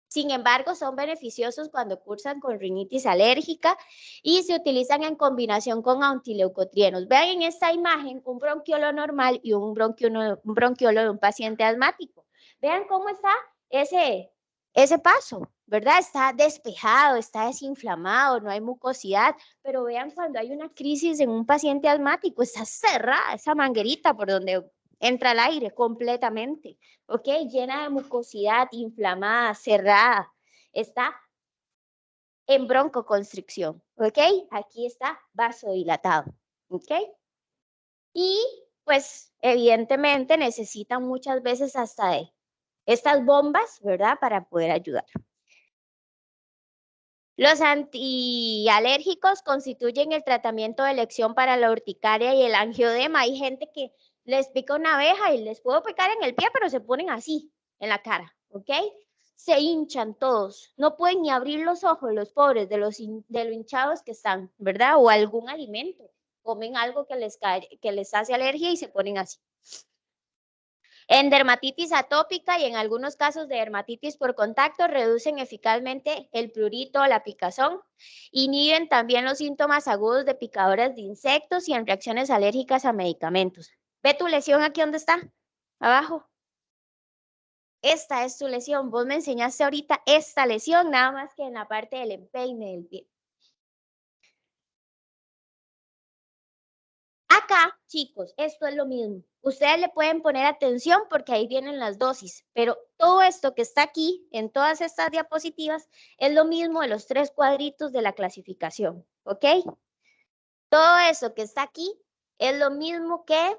Sin embargo, son beneficiosos cuando cursan con rinitis alérgica y se utilizan en combinación con antileucotrienos. Vean en esta imagen un bronquiolo normal y un bronquiolo de un paciente asmático. Vean cómo está ese paso, ¿verdad? Está despejado, está desinflamado, no hay mucosidad, pero vean cuando hay una crisis en un paciente asmático, está cerrada esa manguerita por donde entra el aire completamente, ¿ok? Llena de mucosidad, inflamada, cerrada, está en broncoconstricción, ¿ok? Aquí está vasodilatado, ¿ok? Y pues evidentemente necesitan muchas veces hasta de estas bombas, ¿verdad? Para poder ayudar. Los antialérgicos constituyen el tratamiento de elección para la urticaria y el angioedema. Hay gente que les pica una abeja y les puedo picar en el pie, pero se ponen así en la cara, ¿ok? Se hinchan todos, no pueden ni abrir los ojos los pobres de lo hinchados que están, ¿verdad? O algún alimento, comen algo que les hace alergia y se ponen así. En dermatitis atópica y en algunos casos de dermatitis por contacto reducen eficazmente el prurito o la picazón, inhiben también los síntomas agudos de picadoras de insectos y en reacciones alérgicas a medicamentos. ¿Ve tu lesión aquí donde está? Abajo. Esta es tu lesión. Vos me enseñaste ahorita esta lesión, nada más que en la parte del empeine del pie. Acá, chicos, esto es lo mismo. Ustedes le pueden poner atención porque ahí vienen las dosis, pero todo esto que está aquí, en todas estas diapositivas, es lo mismo de los 3 cuadritos de la clasificación, ¿ok? Todo eso que está aquí es lo mismo que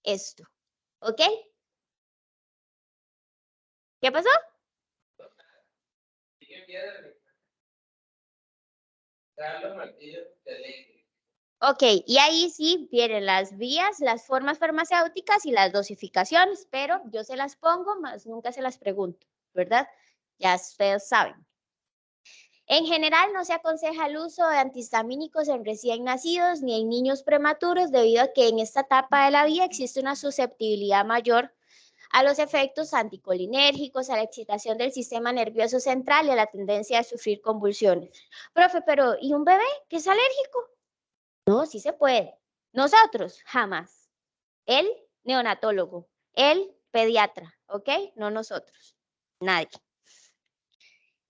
esto, ¿ok? ¿Qué pasó? Ok, y ahí sí vienen las vías, las formas farmacéuticas y las dosificaciones, pero yo se las pongo, más nunca se las pregunto, ¿verdad? Ya ustedes saben. En general, no se aconseja el uso de antihistamínicos en recién nacidos ni en niños prematuros debido a que en esta etapa de la vida existe una susceptibilidad mayor a los efectos anticolinérgicos, a la excitación del sistema nervioso central y a la tendencia a sufrir convulsiones. Profe, pero ¿y un bebé que es alérgico? No, sí se puede. Nosotros, jamás. El neonatólogo, el pediatra, ¿ok? No nosotros, nadie.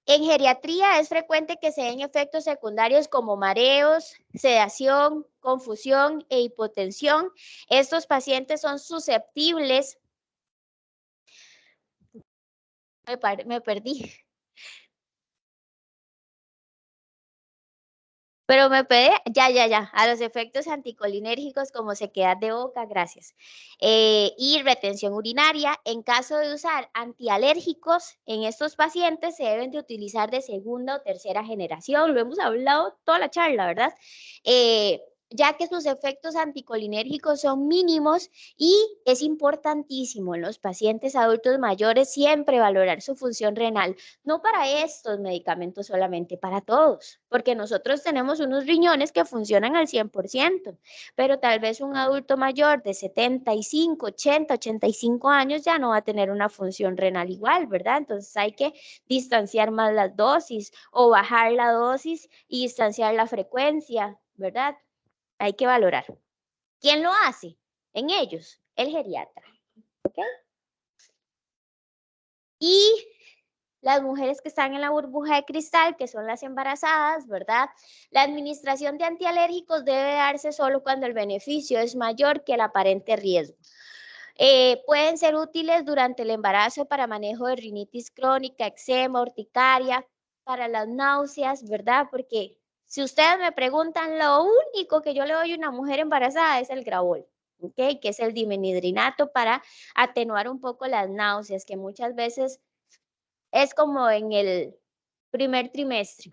En geriatría es frecuente que se den efectos secundarios como mareos, sedación, confusión e hipotensión. Estos pacientes son susceptibles. Me perdí. Pero me pedí, ya, a los efectos anticolinérgicos como sequedad de boca, gracias. Y retención urinaria. En caso de usar antialérgicos en estos pacientes se deben de utilizar de segunda o tercera generación. Lo hemos hablado toda la charla, ¿verdad? ya que sus efectos anticolinérgicos son mínimos y es importantísimo en los pacientes adultos mayores siempre valorar su función renal, no para estos medicamentos solamente, para todos, porque nosotros tenemos unos riñones que funcionan al 100%, pero tal vez un adulto mayor de 75, 80, 85 años ya no va a tener una función renal igual, ¿verdad? Entonces hay que distanciar más las dosis o bajar la dosis y distanciar la frecuencia, ¿verdad? Hay que valorar. ¿Quién lo hace? En ellos, el geriatra. ¿Ok? Y las mujeres que están en la burbuja de cristal, que son las embarazadas, ¿verdad? La administración de antialérgicos debe darse solo cuando el beneficio es mayor que el aparente riesgo. Pueden ser útiles durante el embarazo para manejo de rinitis crónica, eczema, urticaria, para las náuseas, ¿verdad? Porque si ustedes me preguntan, lo único que yo le doy a una mujer embarazada es el Gravol, ¿ok? Que es el dimenhidrinato para atenuar un poco las náuseas, que muchas veces es como en el primer trimestre.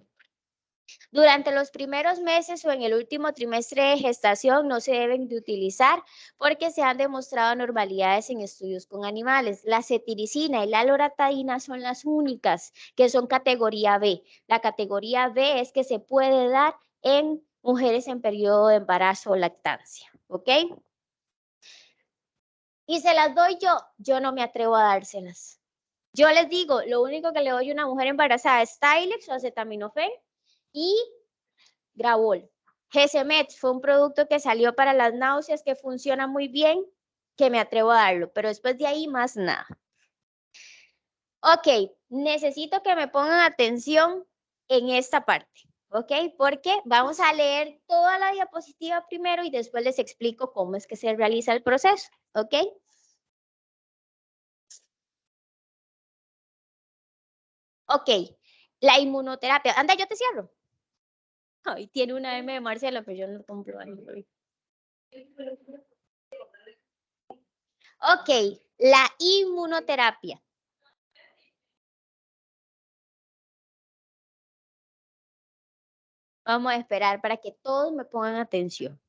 Durante los primeros meses o en el último trimestre de gestación no se deben de utilizar porque se han demostrado anormalidades en estudios con animales. La cetiricina y la loratadina son las únicas que son categoría B. La categoría B es que se puede dar en mujeres en periodo de embarazo o lactancia, ¿ok? Y se las doy yo no me atrevo a dárselas. Yo les digo, lo único que le doy a una mujer embarazada es Tylex o acetaminofén y Gravol. Gesemet fue un producto que salió para las náuseas que funciona muy bien, que me atrevo a darlo, pero después de ahí más nada. Ok, necesito que me pongan atención en esta parte, ¿ok? Porque vamos a leer toda la diapositiva primero y después les explico cómo es que se realiza el proceso, ¿ok? Ok, la inmunoterapia. Anda, yo te cierro. Ay, tiene una M de Marcela, pero yo no cumplo años hoy. Ok, la inmunoterapia. Vamos a esperar para que todos me pongan atención.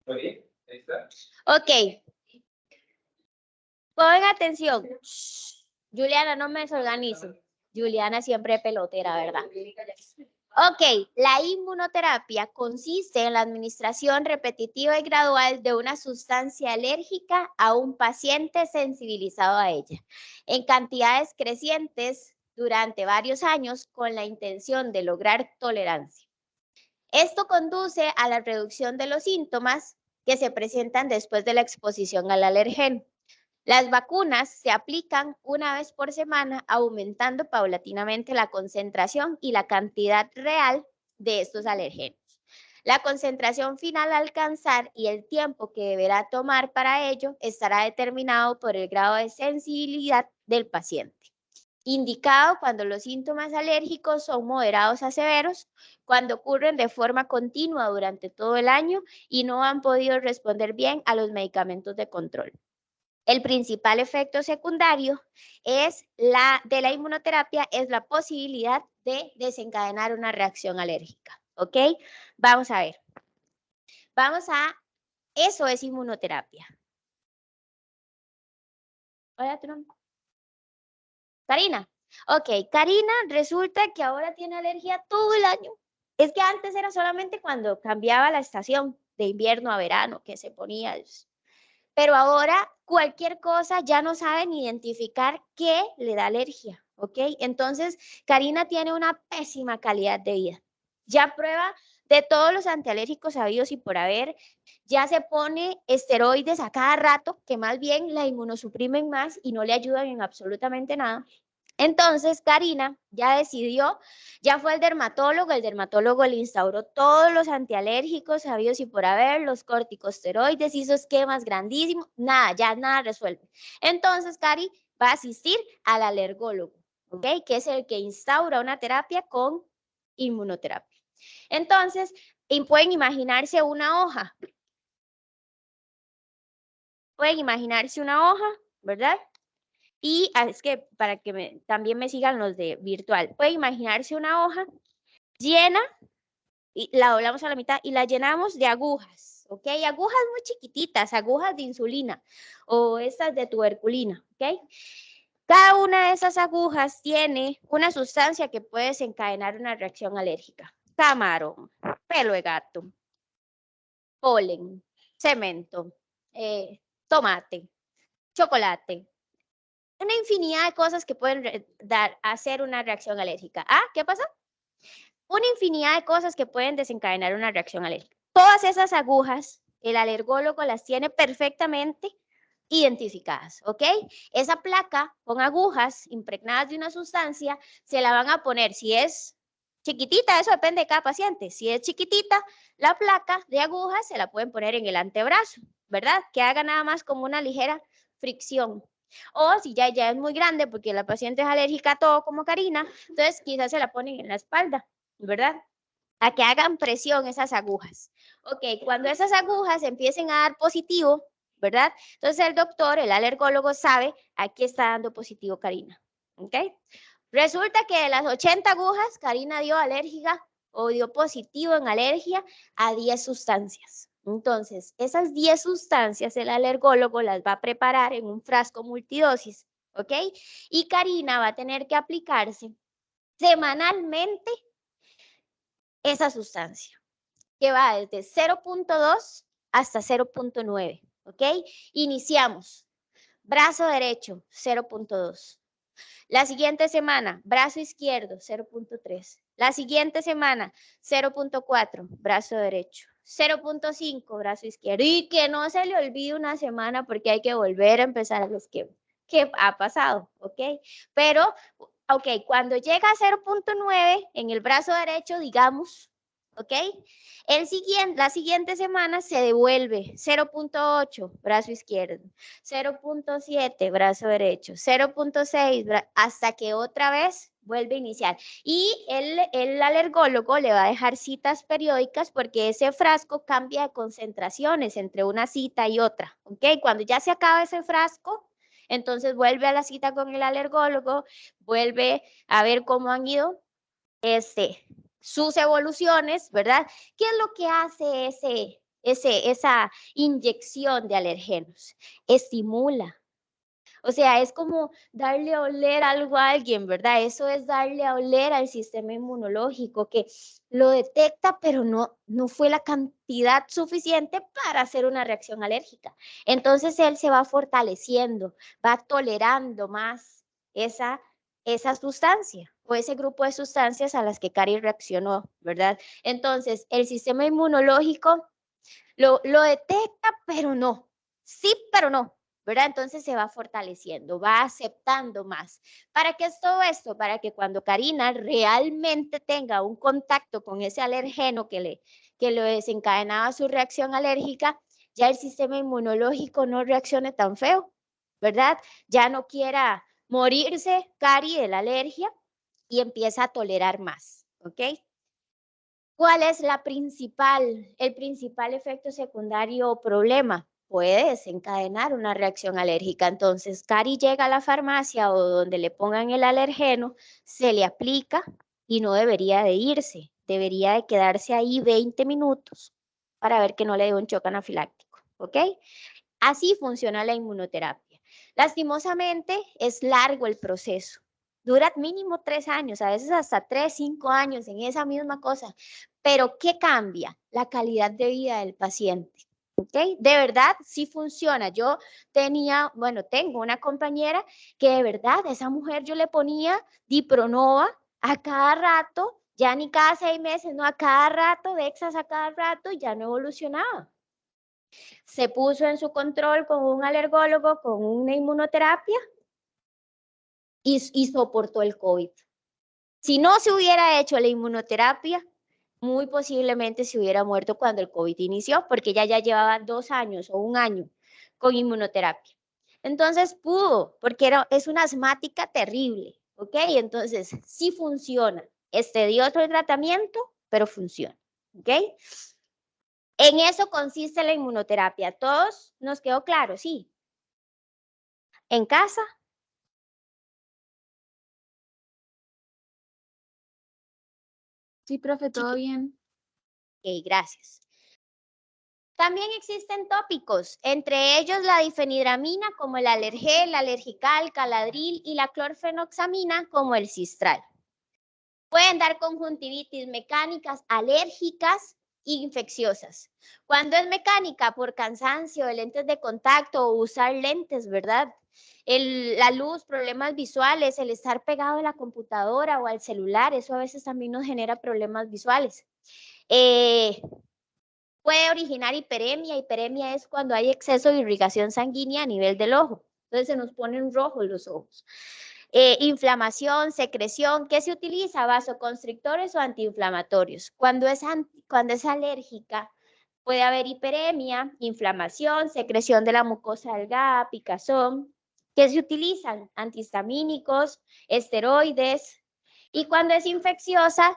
Oye, ahí está. Ok. Pongan atención. Shh. Juliana, no me desorganizo. Juliana siempre pelotera, ¿verdad? Ok, la inmunoterapia consiste en la administración repetitiva y gradual de una sustancia alérgica a un paciente sensibilizado a ella, en cantidades crecientes durante varios años con la intención de lograr tolerancia. Esto conduce a la reducción de los síntomas que se presentan después de la exposición al alergeno. Las vacunas se aplican una vez por semana, aumentando paulatinamente la concentración y la cantidad real de estos alergenos. La concentración final a alcanzar y el tiempo que deberá tomar para ello estará determinado por el grado de sensibilidad del paciente. Indicado cuando los síntomas alérgicos son moderados a severos, cuando ocurren de forma continua durante todo el año y no han podido responder bien a los medicamentos de control. El principal efecto secundario de la inmunoterapia es la posibilidad de desencadenar una reacción alérgica, ¿ok? Vamos a ver. Eso es inmunoterapia. Hola, tu nombre. Karina. Ok, Karina resulta que ahora tiene alergia todo el año. Es que antes era solamente cuando cambiaba la estación de invierno a verano que se ponía eso. Pero ahora cualquier cosa ya no saben identificar qué le da alergia, ¿ok? Entonces, Karina tiene una pésima calidad de vida. Ya prueba de todos los antialérgicos habidos y por haber, ya se pone esteroides a cada rato, que más bien la inmunosuprimen más y no le ayudan en absolutamente nada. Entonces, Karina ya decidió, ya fue el dermatólogo le instauró todos los antialérgicos sabidos y por haber, los corticosteroides, hizo esquemas grandísimos, nada, ya nada resuelve. Entonces, Cari va a asistir al alergólogo, ¿ok? Que es el que instaura una terapia con inmunoterapia. Entonces, pueden imaginarse una hoja. Pueden imaginarse una hoja, ¿verdad? Y es que para que también me sigan los de virtual, puede imaginarse una hoja llena y la doblamos a la mitad y la llenamos de agujas, ¿ok? Agujas muy chiquititas, agujas de insulina o estas de tuberculina, ¿ok? Cada una de esas agujas tiene una sustancia que puede desencadenar una reacción alérgica. Camarón, pelo de gato, polen, cemento, tomate, chocolate. Una infinidad de cosas que pueden hacer una reacción alérgica. ¿Ah? ¿Qué pasa? Una infinidad de cosas que pueden desencadenar una reacción alérgica. Todas esas agujas, el alergólogo las tiene perfectamente identificadas, ¿ok? Esa placa con agujas impregnadas de una sustancia se la van a poner, si es chiquitita, eso depende de cada paciente, si es chiquitita, la placa de agujas se la pueden poner en el antebrazo, ¿verdad? Que haga nada más como una ligera fricción. O si ya es muy grande porque la paciente es alérgica a todo como Karina, entonces quizás se la ponen en la espalda, ¿verdad? A que hagan presión esas agujas. Ok, cuando esas agujas empiecen a dar positivo, ¿verdad? Entonces el doctor, el alergólogo sabe, aquí está dando positivo Karina, ¿ok? Resulta que de las 80 agujas, Karina dio alérgica o dio positivo en alergia a 10 sustancias. Entonces, esas 10 sustancias el alergólogo las va a preparar en un frasco multidosis, ¿ok? Y Karina va a tener que aplicarse semanalmente esa sustancia, que va desde 0.2 hasta 0.9, ¿ok? Iniciamos. Brazo derecho, 0.2. La siguiente semana, brazo izquierdo, 0.3. La siguiente semana, 0.4, brazo derecho. 0.5, brazo izquierdo. Y que no se le olvide una semana porque hay que volver a empezar los que ha pasado, ¿ok? Pero, ok, cuando llega a 0.9 en el brazo derecho, digamos, ¿ok? La siguiente semana se devuelve 0.8, brazo izquierdo, 0.7, brazo derecho, 0.6, hasta que otra vez vuelve a iniciar. Y el alergólogo le va a dejar citas periódicas porque ese frasco cambia de concentraciones entre una cita y otra, ¿ok? Cuando ya se acaba ese frasco, entonces vuelve a la cita con el alergólogo, vuelve a ver cómo han ido sus evoluciones, ¿verdad? ¿Qué es lo que hace esa inyección de alergenos? Estimula. O sea, es como darle a oler algo a alguien, ¿verdad? Eso es darle a oler al sistema inmunológico que lo detecta, pero no fue la cantidad suficiente para hacer una reacción alérgica. Entonces él se va fortaleciendo, va tolerando más esa sustancia o ese grupo de sustancias a las que Cari reaccionó, ¿verdad? Entonces, el sistema inmunológico lo detecta, pero no. Sí, pero no, ¿verdad? Entonces se va fortaleciendo, va aceptando más. ¿Para qué es todo esto? Para que cuando Karina realmente tenga un contacto con ese alergeno que lo desencadenaba su reacción alérgica, ya el sistema inmunológico no reaccione tan feo, ¿verdad? Ya no quiera morirse, Cari, de la alergia y empieza a tolerar más, ¿ok? ¿Cuál es el principal efecto secundario o problema? Puede desencadenar una reacción alérgica. Entonces, Cari llega a la farmacia o donde le pongan el alergeno, se le aplica y no debería de irse. Debería de quedarse ahí 20 minutos para ver que no le dé un choque anafiláctico, ¿ok? Así funciona la inmunoterapia. Lastimosamente, es largo el proceso. Dura mínimo 3 años, a veces hasta 3, 5 años en esa misma cosa. Pero, ¿qué cambia? La calidad de vida del paciente. ¿Ok? De verdad, sí funciona. Yo tengo una compañera que de verdad, esa mujer yo le ponía Dipronova a cada rato, ya ni cada 6 meses, no, a cada rato, Dexas a cada rato, y ya no evolucionaba. Se puso en su control con un alergólogo, con una inmunoterapia y soportó el COVID. Si no se hubiera hecho la inmunoterapia, muy posiblemente se hubiera muerto cuando el COVID inició, porque ella ya llevaba 2 años o 1 año con inmunoterapia. Entonces pudo, porque es una asmática terrible, ¿ok? Entonces sí funciona. Es tedioso el tratamiento, pero funciona, ¿ok? En eso consiste la inmunoterapia. ¿Todos nos quedó claro? Sí. En casa, Sí, profe, todo bien. Ok, gracias. También existen tópicos, entre ellos la difenhidramina como el alergel, la alergical, caladril y la clorfenoxamina como el cistral. Pueden dar conjuntivitis mecánicas, alérgicas e infecciosas. Cuando es mecánica, por cansancio, de lentes de contacto o usar lentes, ¿verdad? La luz, problemas visuales, el estar pegado a la computadora o al celular, eso a veces también nos genera problemas visuales. Puede originar hiperemia. Hiperemia es cuando hay exceso de irrigación sanguínea a nivel del ojo. Entonces se nos ponen rojos los ojos. Inflamación, secreción, ¿qué se utiliza? Vasoconstrictores o antiinflamatorios. Cuando es alérgica, puede haber hiperemia, inflamación, secreción de la mucosa delgada, picazón. ¿Qué se utilizan? Antihistamínicos, esteroides. Y cuando es infecciosa,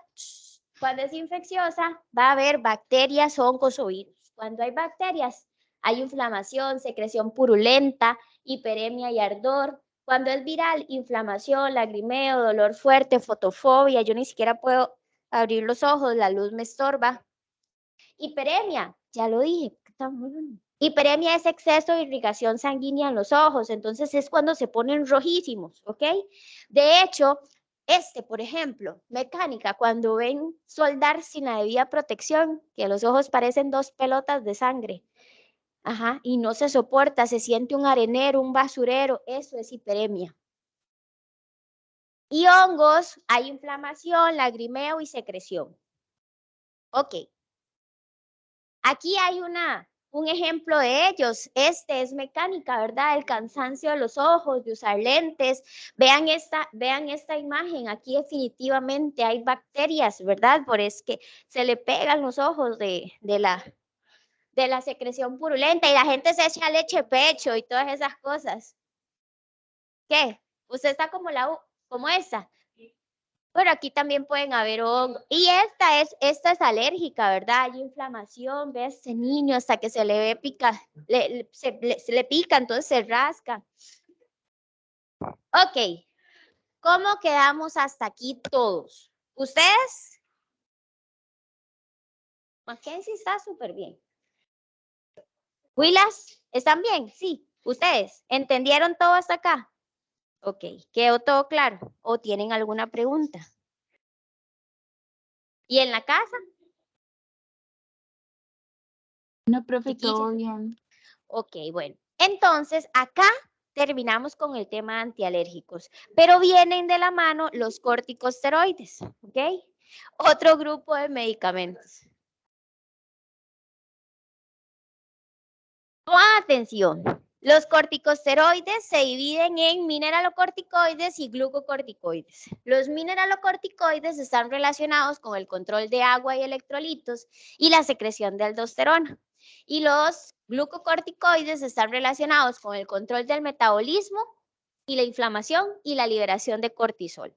va a haber bacterias, hongos o virus. Cuando hay bacterias, hay inflamación, secreción purulenta, hiperemia y ardor. Cuando es viral, inflamación, lagrimeo, dolor fuerte, fotofobia. Yo ni siquiera puedo abrir los ojos, la luz me estorba. Hiperemia, ya lo dije. Hiperemia es exceso de irrigación sanguínea en los ojos, entonces es cuando se ponen rojísimos, ¿ok? De hecho, por ejemplo, mecánica, cuando ven soldar sin la debida protección, que los ojos parecen 2 pelotas de sangre, ajá, y no se soporta, se siente un arenero, un basurero, eso es hiperemia. Y hongos, hay inflamación, lagrimeo y secreción. Ok. Aquí hay un ejemplo de ellos. Este es mecánica, ¿verdad? El cansancio de los ojos, de usar lentes. Vean esta imagen. Aquí definitivamente hay bacterias, ¿verdad? Por es que se le pegan los ojos de la secreción purulenta y la gente se echa leche pecho y todas esas cosas. ¿Qué? Usted está como esta. Pero aquí también pueden haber hongos. Y esta es alérgica, ¿verdad? Hay inflamación, ve a este niño hasta que se le ve se le pica, entonces se rasca. Ok. ¿Cómo quedamos hasta aquí todos? ¿Ustedes? Mackenzie está súper bien. ¿Willas? ¿Están bien? Sí. ¿Ustedes? ¿Entendieron todo hasta acá? Ok. ¿Quedó todo claro? ¿O tienen alguna pregunta? ¿Y en la casa? No, profe, Chiquilla. todo bien. Ok, bueno. Entonces, acá terminamos con el tema de antialérgicos, pero vienen de la mano los corticosteroides, ¿ok? Otro grupo de medicamentos. Pongan atención. Los corticosteroides se dividen en mineralocorticoides y glucocorticoides. Los mineralocorticoides están relacionados con el control de agua y electrolitos y la secreción de aldosterona. Y los glucocorticoides están relacionados con el control del metabolismo y la inflamación y la liberación de cortisol.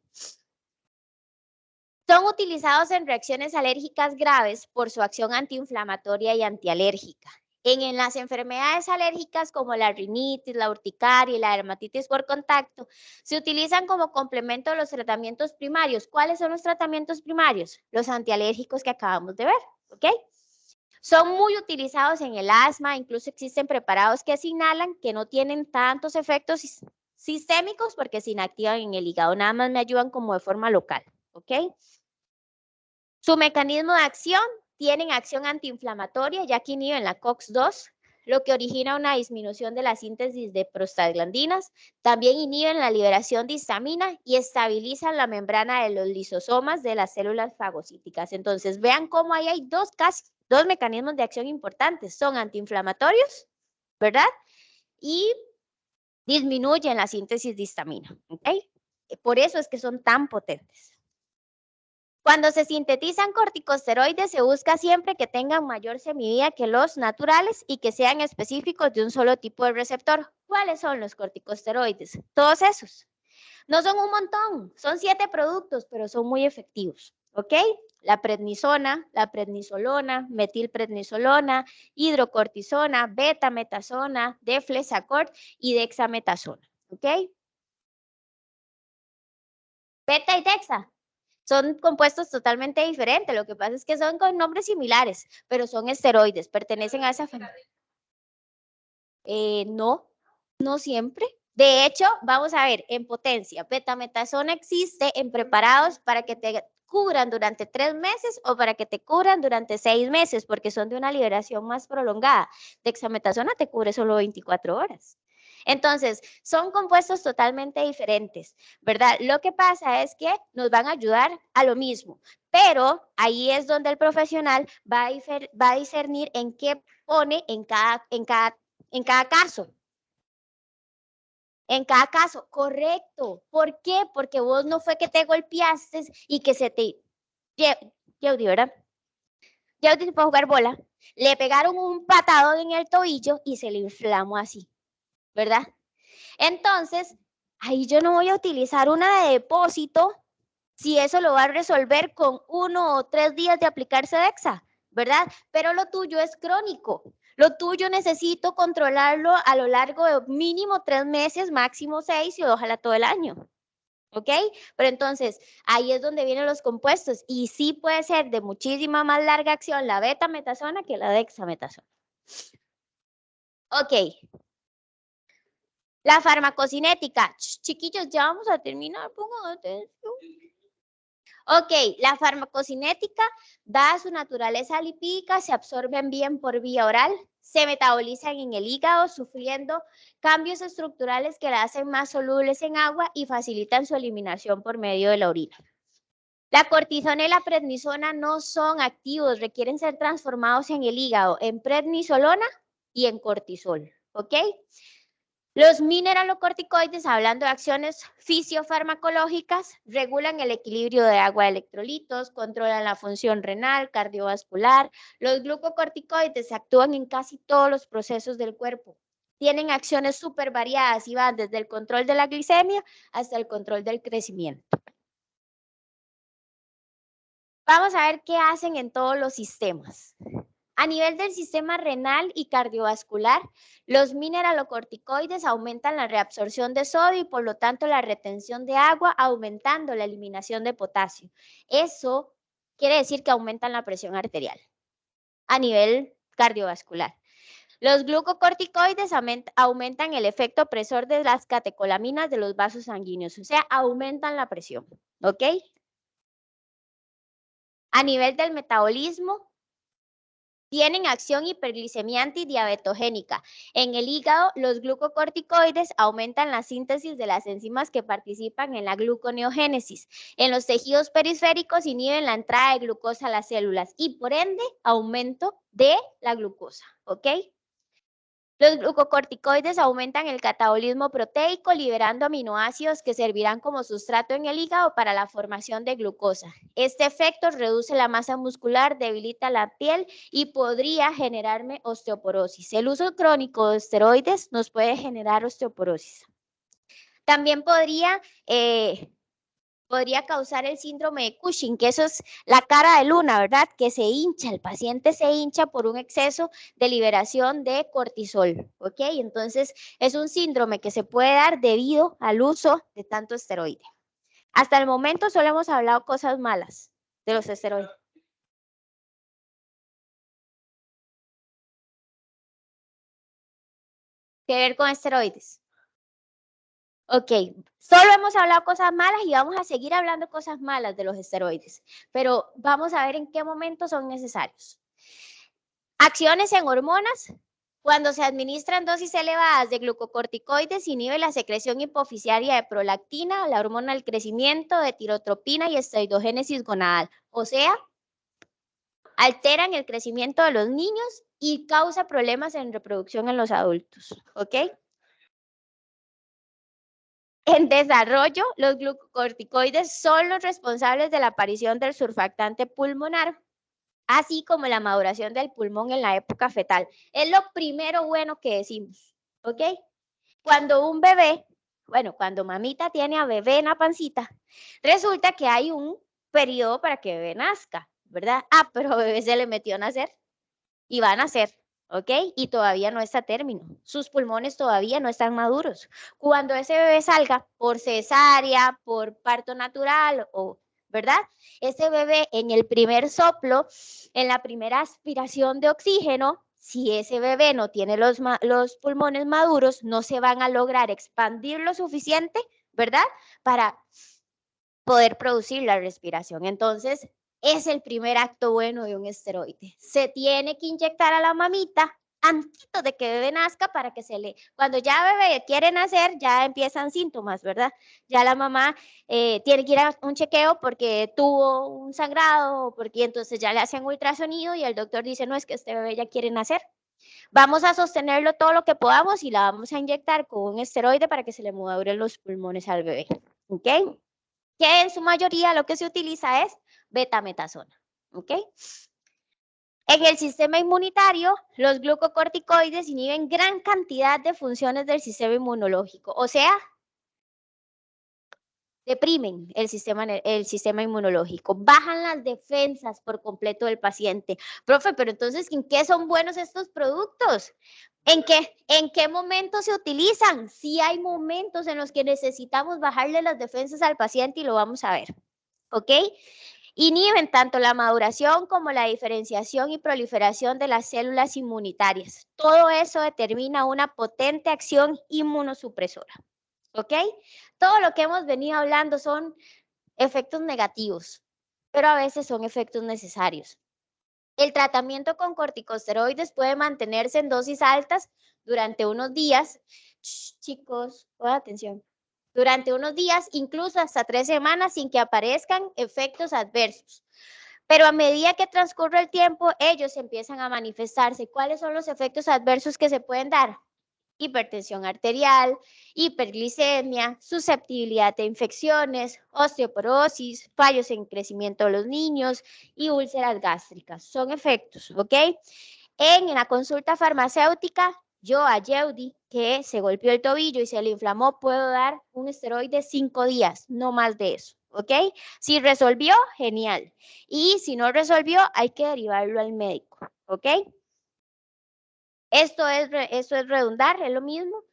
Son utilizados en reacciones alérgicas graves por su acción antiinflamatoria y antialérgica. En las enfermedades alérgicas como la rinitis, la urticaria y la dermatitis por contacto, se utilizan como complemento de los tratamientos primarios. ¿Cuáles son los tratamientos primarios? Los antialérgicos que acabamos de ver, ¿ok? Son muy utilizados en el asma, incluso existen preparados que se inhalan que no tienen tantos efectos sistémicos porque se inactivan en el hígado, nada más me ayudan como de forma local, ¿ok? Su mecanismo de acción, tienen acción antiinflamatoria, ya que inhiben la COX-2, lo que origina una disminución de la síntesis de prostaglandinas. También inhiben la liberación de histamina y estabilizan la membrana de los lisosomas de las células fagocíticas. Entonces, vean cómo ahí hay dos mecanismos de acción importantes. Son antiinflamatorios, ¿verdad? Y disminuyen la síntesis de histamina, ¿ok? Por eso es que son tan potentes. Cuando se sintetizan corticosteroides, se busca siempre que tengan mayor semivida que los naturales y que sean específicos de un solo tipo de receptor. ¿Cuáles son los corticosteroides? Todos esos. No son un montón, son 7 productos, pero son muy efectivos, ¿ok? La prednisona, la prednisolona, metilprednisolona, hidrocortisona, betametasona, deflexacort y dexametasona, ¿ok? Beta y dexa. Son compuestos totalmente diferentes. Lo que pasa es que son con nombres similares, pero son esteroides, pertenecen a esa familia. No siempre. De hecho, vamos a ver, en potencia, betametasona existe en preparados para que te cubran durante 3 meses o para que te cubran durante 6 meses, porque son de una liberación más prolongada. Dexametasona te cubre solo 24 horas. Entonces, son compuestos totalmente diferentes, ¿verdad? Lo que pasa es que nos van a ayudar a lo mismo, pero ahí es donde el profesional va a discernir en qué pone en cada caso. En cada caso, correcto. ¿Por qué? Porque vos no fue que te golpeaste y que se te... Yaudi, ¿verdad? Yaudi se puede jugar bola. Le pegaron un patadón en el tobillo y se le inflamó así, ¿verdad? Entonces, ahí yo no voy a utilizar una de depósito si eso lo va a resolver con 1 o 3 días de aplicarse Dexa, ¿verdad? Pero lo tuyo es crónico. Lo tuyo necesito controlarlo a lo largo de mínimo 3 meses, máximo 6 y ojalá todo el año. ¿Ok? Pero entonces, ahí es donde vienen los compuestos y sí puede ser de muchísima más larga acción la betametasona que la dexametasona. Ok. La farmacocinética. Chiquillos, ya vamos a terminar, pongan atención. Ok, la farmacocinética, dada su naturaleza lipídica, se absorben bien por vía oral, se metabolizan en el hígado, sufriendo cambios estructurales que la hacen más solubles en agua y facilitan su eliminación por medio de la orina. La cortisona y la prednisona no son activos, requieren ser transformados en el hígado, en prednisolona y en cortisol, ¿ok? Los mineralocorticoides, hablando de acciones fisiofarmacológicas, regulan el equilibrio de agua de electrolitos, controlan la función renal, cardiovascular. Los glucocorticoides actúan en casi todos los procesos del cuerpo. Tienen acciones súper variadas y van desde el control de la glicemia hasta el control del crecimiento. Vamos a ver qué hacen en todos los sistemas. A nivel del sistema renal y cardiovascular, los mineralocorticoides aumentan la reabsorción de sodio y por lo tanto la retención de agua, aumentando la eliminación de potasio. Eso quiere decir que aumentan la presión arterial a nivel cardiovascular. Los glucocorticoides aumentan el efecto opresor de las catecolaminas de los vasos sanguíneos, o sea, aumentan la presión, ¿ok? A nivel del metabolismo, tienen acción hiperglicemiante y diabetogénica. En el hígado, los glucocorticoides aumentan la síntesis de las enzimas que participan en la gluconeogénesis. En los tejidos periféricos inhiben la entrada de glucosa a las células y por ende aumento de la glucosa, ¿ok? Los glucocorticoides aumentan el catabolismo proteico, liberando aminoácidos que servirán como sustrato en el hígado para la formación de glucosa. Este efecto reduce la masa muscular, debilita la piel y podría generarme osteoporosis. El uso crónico de esteroides nos puede generar osteoporosis. También podría causar el síndrome de Cushing, que eso es la cara de luna, ¿verdad? Que se hincha, el paciente se hincha por un exceso de liberación de cortisol, ¿ok? Entonces, es un síndrome que se puede dar debido al uso de tanto esteroide. Hasta el momento solo hemos hablado cosas malas de los esteroides. ¿Qué ver con esteroides? Ok, solo hemos hablado cosas malas y vamos a seguir hablando cosas malas de los esteroides, pero vamos a ver en qué momento son necesarios. Acciones en hormonas. Cuando se administran dosis elevadas de glucocorticoides, inhibe la secreción hipoficiaria de prolactina, la hormona del crecimiento, de tirotropina y esteroidogénesis gonadal. O sea, alteran el crecimiento de los niños y causa problemas en reproducción en los adultos. ¿Ok? En desarrollo, los glucocorticoides son los responsables de la aparición del surfactante pulmonar, así como la maduración del pulmón en la época fetal. Es lo primero bueno que decimos, ¿ok? Cuando un bebé, bueno, cuando mamita tiene a bebé en la pancita, resulta que hay un periodo para que bebé nazca, ¿verdad? Ah, pero bebé se le metió a nacer y va a nacer. ¿Ok? Y todavía no está a término. Sus pulmones todavía no están maduros. Cuando ese bebé salga por cesárea, por parto natural o ¿verdad? Ese bebé en el primer soplo, en la primera aspiración de oxígeno, si ese bebé no tiene los pulmones maduros, no se van a lograr expandir lo suficiente, ¿verdad? Para poder producir la respiración. Entonces, es el primer acto bueno de un esteroide. Se tiene que inyectar a la mamita antes de que bebé nazca para que cuando ya bebé quiere nacer, ya empiezan síntomas, ¿verdad? Ya la mamá tiene que ir a un chequeo porque tuvo un sangrado, porque entonces ya le hacen ultrasonido y el doctor dice, no, es que este bebé ya quiere nacer. Vamos a sostenerlo todo lo que podamos y la vamos a inyectar con un esteroide para que se le maduren los pulmones al bebé, ¿ok? Que en su mayoría lo que se utiliza es betametasona, ¿ok? En el sistema inmunitario, los glucocorticoides inhiben gran cantidad de funciones del sistema inmunológico, o sea, deprimen el sistema inmunológico, bajan las defensas por completo del paciente. Profe, pero entonces, ¿en qué son buenos estos productos? ¿En qué momentos se utilizan? Sí hay momentos en los que necesitamos bajarle las defensas al paciente y lo vamos a ver, ¿ok? Inhiben tanto la maduración como la diferenciación y proliferación de las células inmunitarias. Todo eso determina una potente acción inmunosupresora, ¿ok? Todo lo que hemos venido hablando son efectos negativos, pero a veces son efectos necesarios. El tratamiento con corticosteroides puede mantenerse en dosis altas durante unos días. Chicos, pongan atención. Durante unos días, incluso hasta 3 semanas, sin que aparezcan efectos adversos. Pero a medida que transcurre el tiempo, ellos empiezan a manifestarse. ¿Cuáles son los efectos adversos que se pueden dar? Hipertensión arterial, hiperglicemia, susceptibilidad de infecciones, osteoporosis, fallos en crecimiento de los niños y úlceras gástricas. Son efectos, ¿ok? En la consulta farmacéutica, yo a Yeudi, que se golpeó el tobillo y se le inflamó, puedo dar un esteroide 5 días, no más de eso, ¿ok? Si resolvió, genial. Y si no resolvió, hay que derivarlo al médico, ¿ok? Esto es redundar, es lo mismo.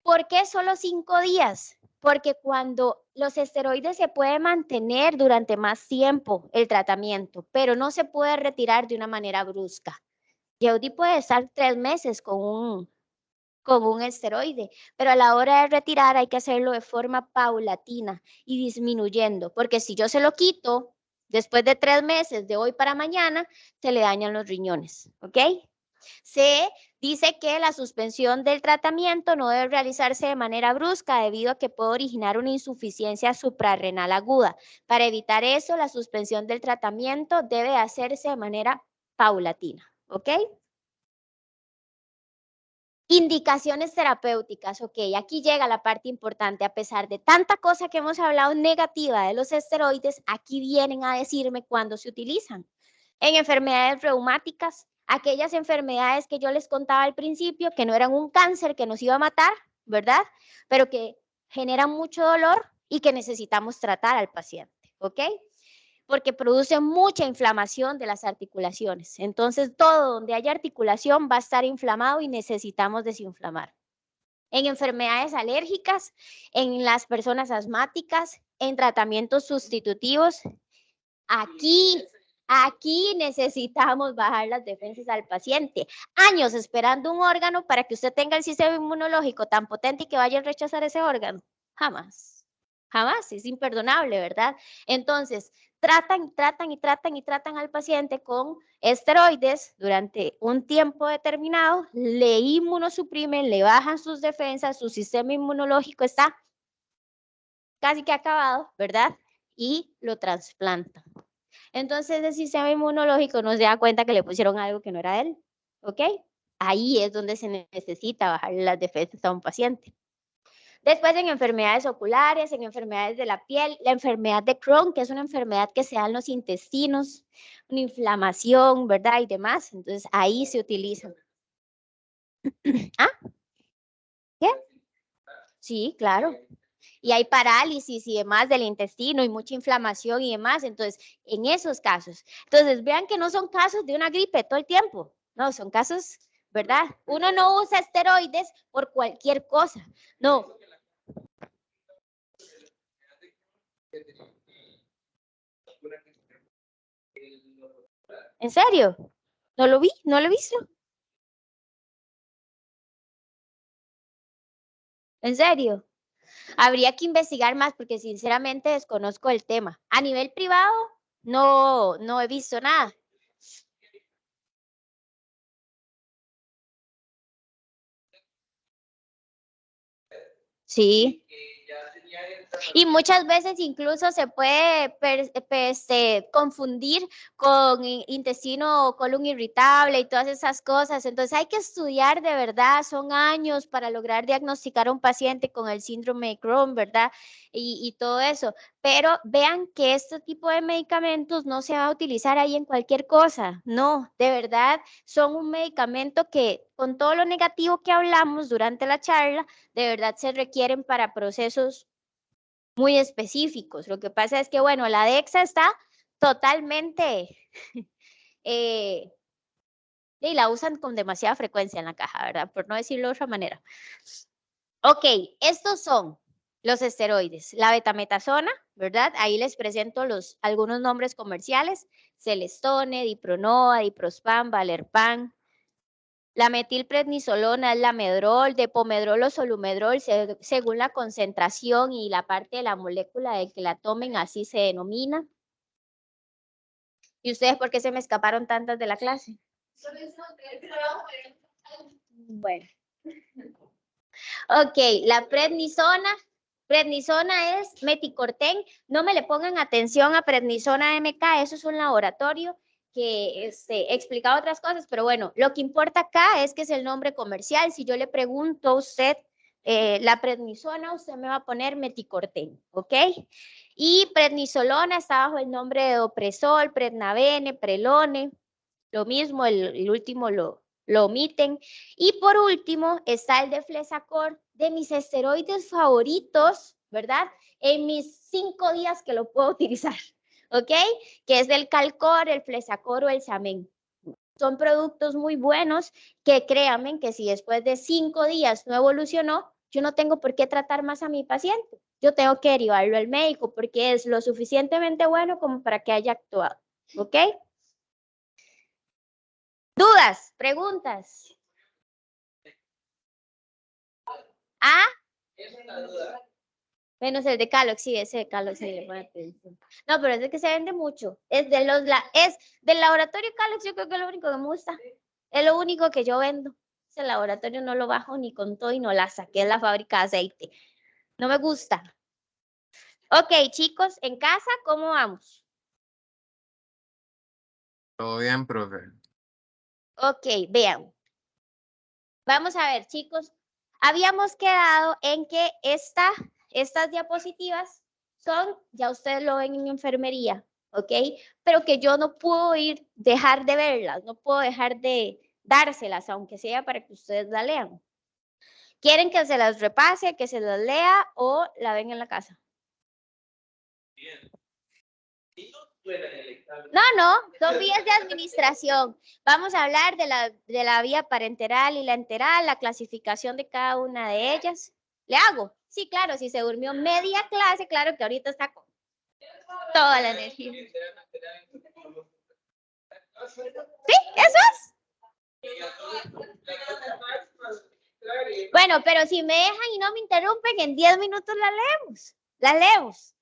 ¿Por qué solo 5 días? Porque cuando los esteroides se puede mantener durante más tiempo el tratamiento, pero no se puede retirar de una manera brusca. Yeudi puede estar 3 meses con un esteroide, pero a la hora de retirar hay que hacerlo de forma paulatina y disminuyendo, porque si yo se lo quito después de 3 meses, de hoy para mañana, se le dañan los riñones, ¿ok? Se dice que la suspensión del tratamiento no debe realizarse de manera brusca debido a que puede originar una insuficiencia suprarrenal aguda. Para evitar eso, la suspensión del tratamiento debe hacerse de manera paulatina, ¿ok? Indicaciones terapéuticas, ok, aquí llega la parte importante. A pesar de tanta cosa que hemos hablado negativa de los esteroides, aquí vienen a decirme cuándo se utilizan. En enfermedades reumáticas, aquellas enfermedades que yo les contaba al principio, que no eran un cáncer que nos iba a matar, ¿verdad? Pero que generan mucho dolor y que necesitamos tratar al paciente, ¿ok? Porque produce mucha inflamación de las articulaciones. Entonces, todo donde haya articulación va a estar inflamado y necesitamos desinflamar. En enfermedades alérgicas, en las personas asmáticas, en tratamientos sustitutivos, aquí necesitamos bajar las defensas al paciente. Años esperando un órgano para que usted tenga el sistema inmunológico tan potente y que vaya a rechazar ese órgano. Jamás. Jamás. Es imperdonable, ¿verdad? Entonces, tratan al paciente con esteroides durante un tiempo determinado, le inmunosuprimen, le bajan sus defensas, su sistema inmunológico está casi que acabado, ¿verdad? Y lo trasplantan. Entonces el sistema inmunológico no se da cuenta que le pusieron algo que no era él, ¿ok? Ahí es donde se necesita bajarle las defensas a un paciente. Después en enfermedades oculares, en enfermedades de la piel, la enfermedad de Crohn, que es una enfermedad que se da en los intestinos, una inflamación, ¿verdad? Y demás. Entonces ahí se utilizan. ¿Ah? ¿Qué? Sí, claro. Y hay parálisis y demás del intestino y mucha inflamación y demás. Entonces, en esos casos. Entonces, vean que no son casos de una gripe todo el tiempo. No, son casos, ¿verdad? Uno no usa esteroides por cualquier cosa. No. ¿En serio? ¿No lo vi? ¿No lo he visto? ¿En serio? Habría que investigar más porque sinceramente desconozco el tema. A nivel privado, no he visto nada. Sí. Y muchas veces incluso se puede confundir con intestino o colon irritable y todas esas cosas. Entonces hay que estudiar de verdad, son años para lograr diagnosticar a un paciente con el síndrome de Crohn, ¿verdad? Y todo eso. Pero vean que este tipo de medicamentos no se va a utilizar ahí en cualquier cosa. No, de verdad son un medicamento que con todo lo negativo que hablamos durante la charla, de verdad se requieren para procesos muy específicos. Lo que pasa es que, bueno, la DEXA está totalmente, y la usan con demasiada frecuencia en la caja, ¿verdad? Por no decirlo de otra manera. Ok, estos son los esteroides. La betametasona, ¿verdad? Ahí les presento algunos nombres comerciales. Celestone, Dipronoa, Diprospan, Valerpan. La metilprednisolona es la Medrol, Depomedrol o Solumedrol, según la concentración y la parte de la molécula de que la tomen, así se denomina. ¿Y ustedes por qué se me escaparon tantas de la clase? Bueno. Ok, la prednisona. Prednisona es meticorten. No me le pongan atención a prednisona MK, eso es un laboratorio que explica otras cosas, pero bueno, lo que importa acá es que es el nombre comercial. Si yo le pregunto a usted la prednisona, usted me va a poner meticorten, ¿ok? Y prednisolona está bajo el nombre de Opresol, Prednavene, Prelone, lo mismo, el último lo omiten. Y por último está el de Flesacor, de mis esteroides favoritos, ¿verdad? En mis 5 días que lo puedo utilizar, ¿ok? Que es del Calcor, el Flesacor o el Samen. Son productos muy buenos que créanme que si después de 5 días no evolucionó, yo no tengo por qué tratar más a mi paciente. Yo tengo que derivarlo al médico porque es lo suficientemente bueno como para que haya actuado, ¿ok? ¿Dudas? ¿Preguntas? ¿Ah? Menos el de Calox, sí, ese de Calox sí le pone atención. No, pero es que se vende mucho. Es del laboratorio Calox, yo creo que es lo único que me gusta. Es lo único que yo vendo. Ese laboratorio no lo bajo ni con todo y no la saqué, es la fábrica de aceite. No me gusta. Ok, chicos, en casa, ¿cómo vamos? Todo bien, profe. Ok, vean. Vamos a ver, chicos. Habíamos quedado en que estas diapositivas son, ya ustedes lo ven en enfermería, ¿ok? Pero que yo no puedo dejar de verlas, no puedo dejar de dárselas, aunque sea para que ustedes la lean. ¿Quieren que se las repase, que se las lea o la ven en la casa? No, son vías de administración. Vamos a hablar de la vía parenteral y la enteral, la clasificación de cada una de ellas. ¿Le hago? Sí, claro, si se durmió media clase, claro que ahorita está con toda la energía. ¿Sí? ¿Eso es? Bueno, pero si me dejan y no me interrumpen, en 10 minutos la leemos. La leemos.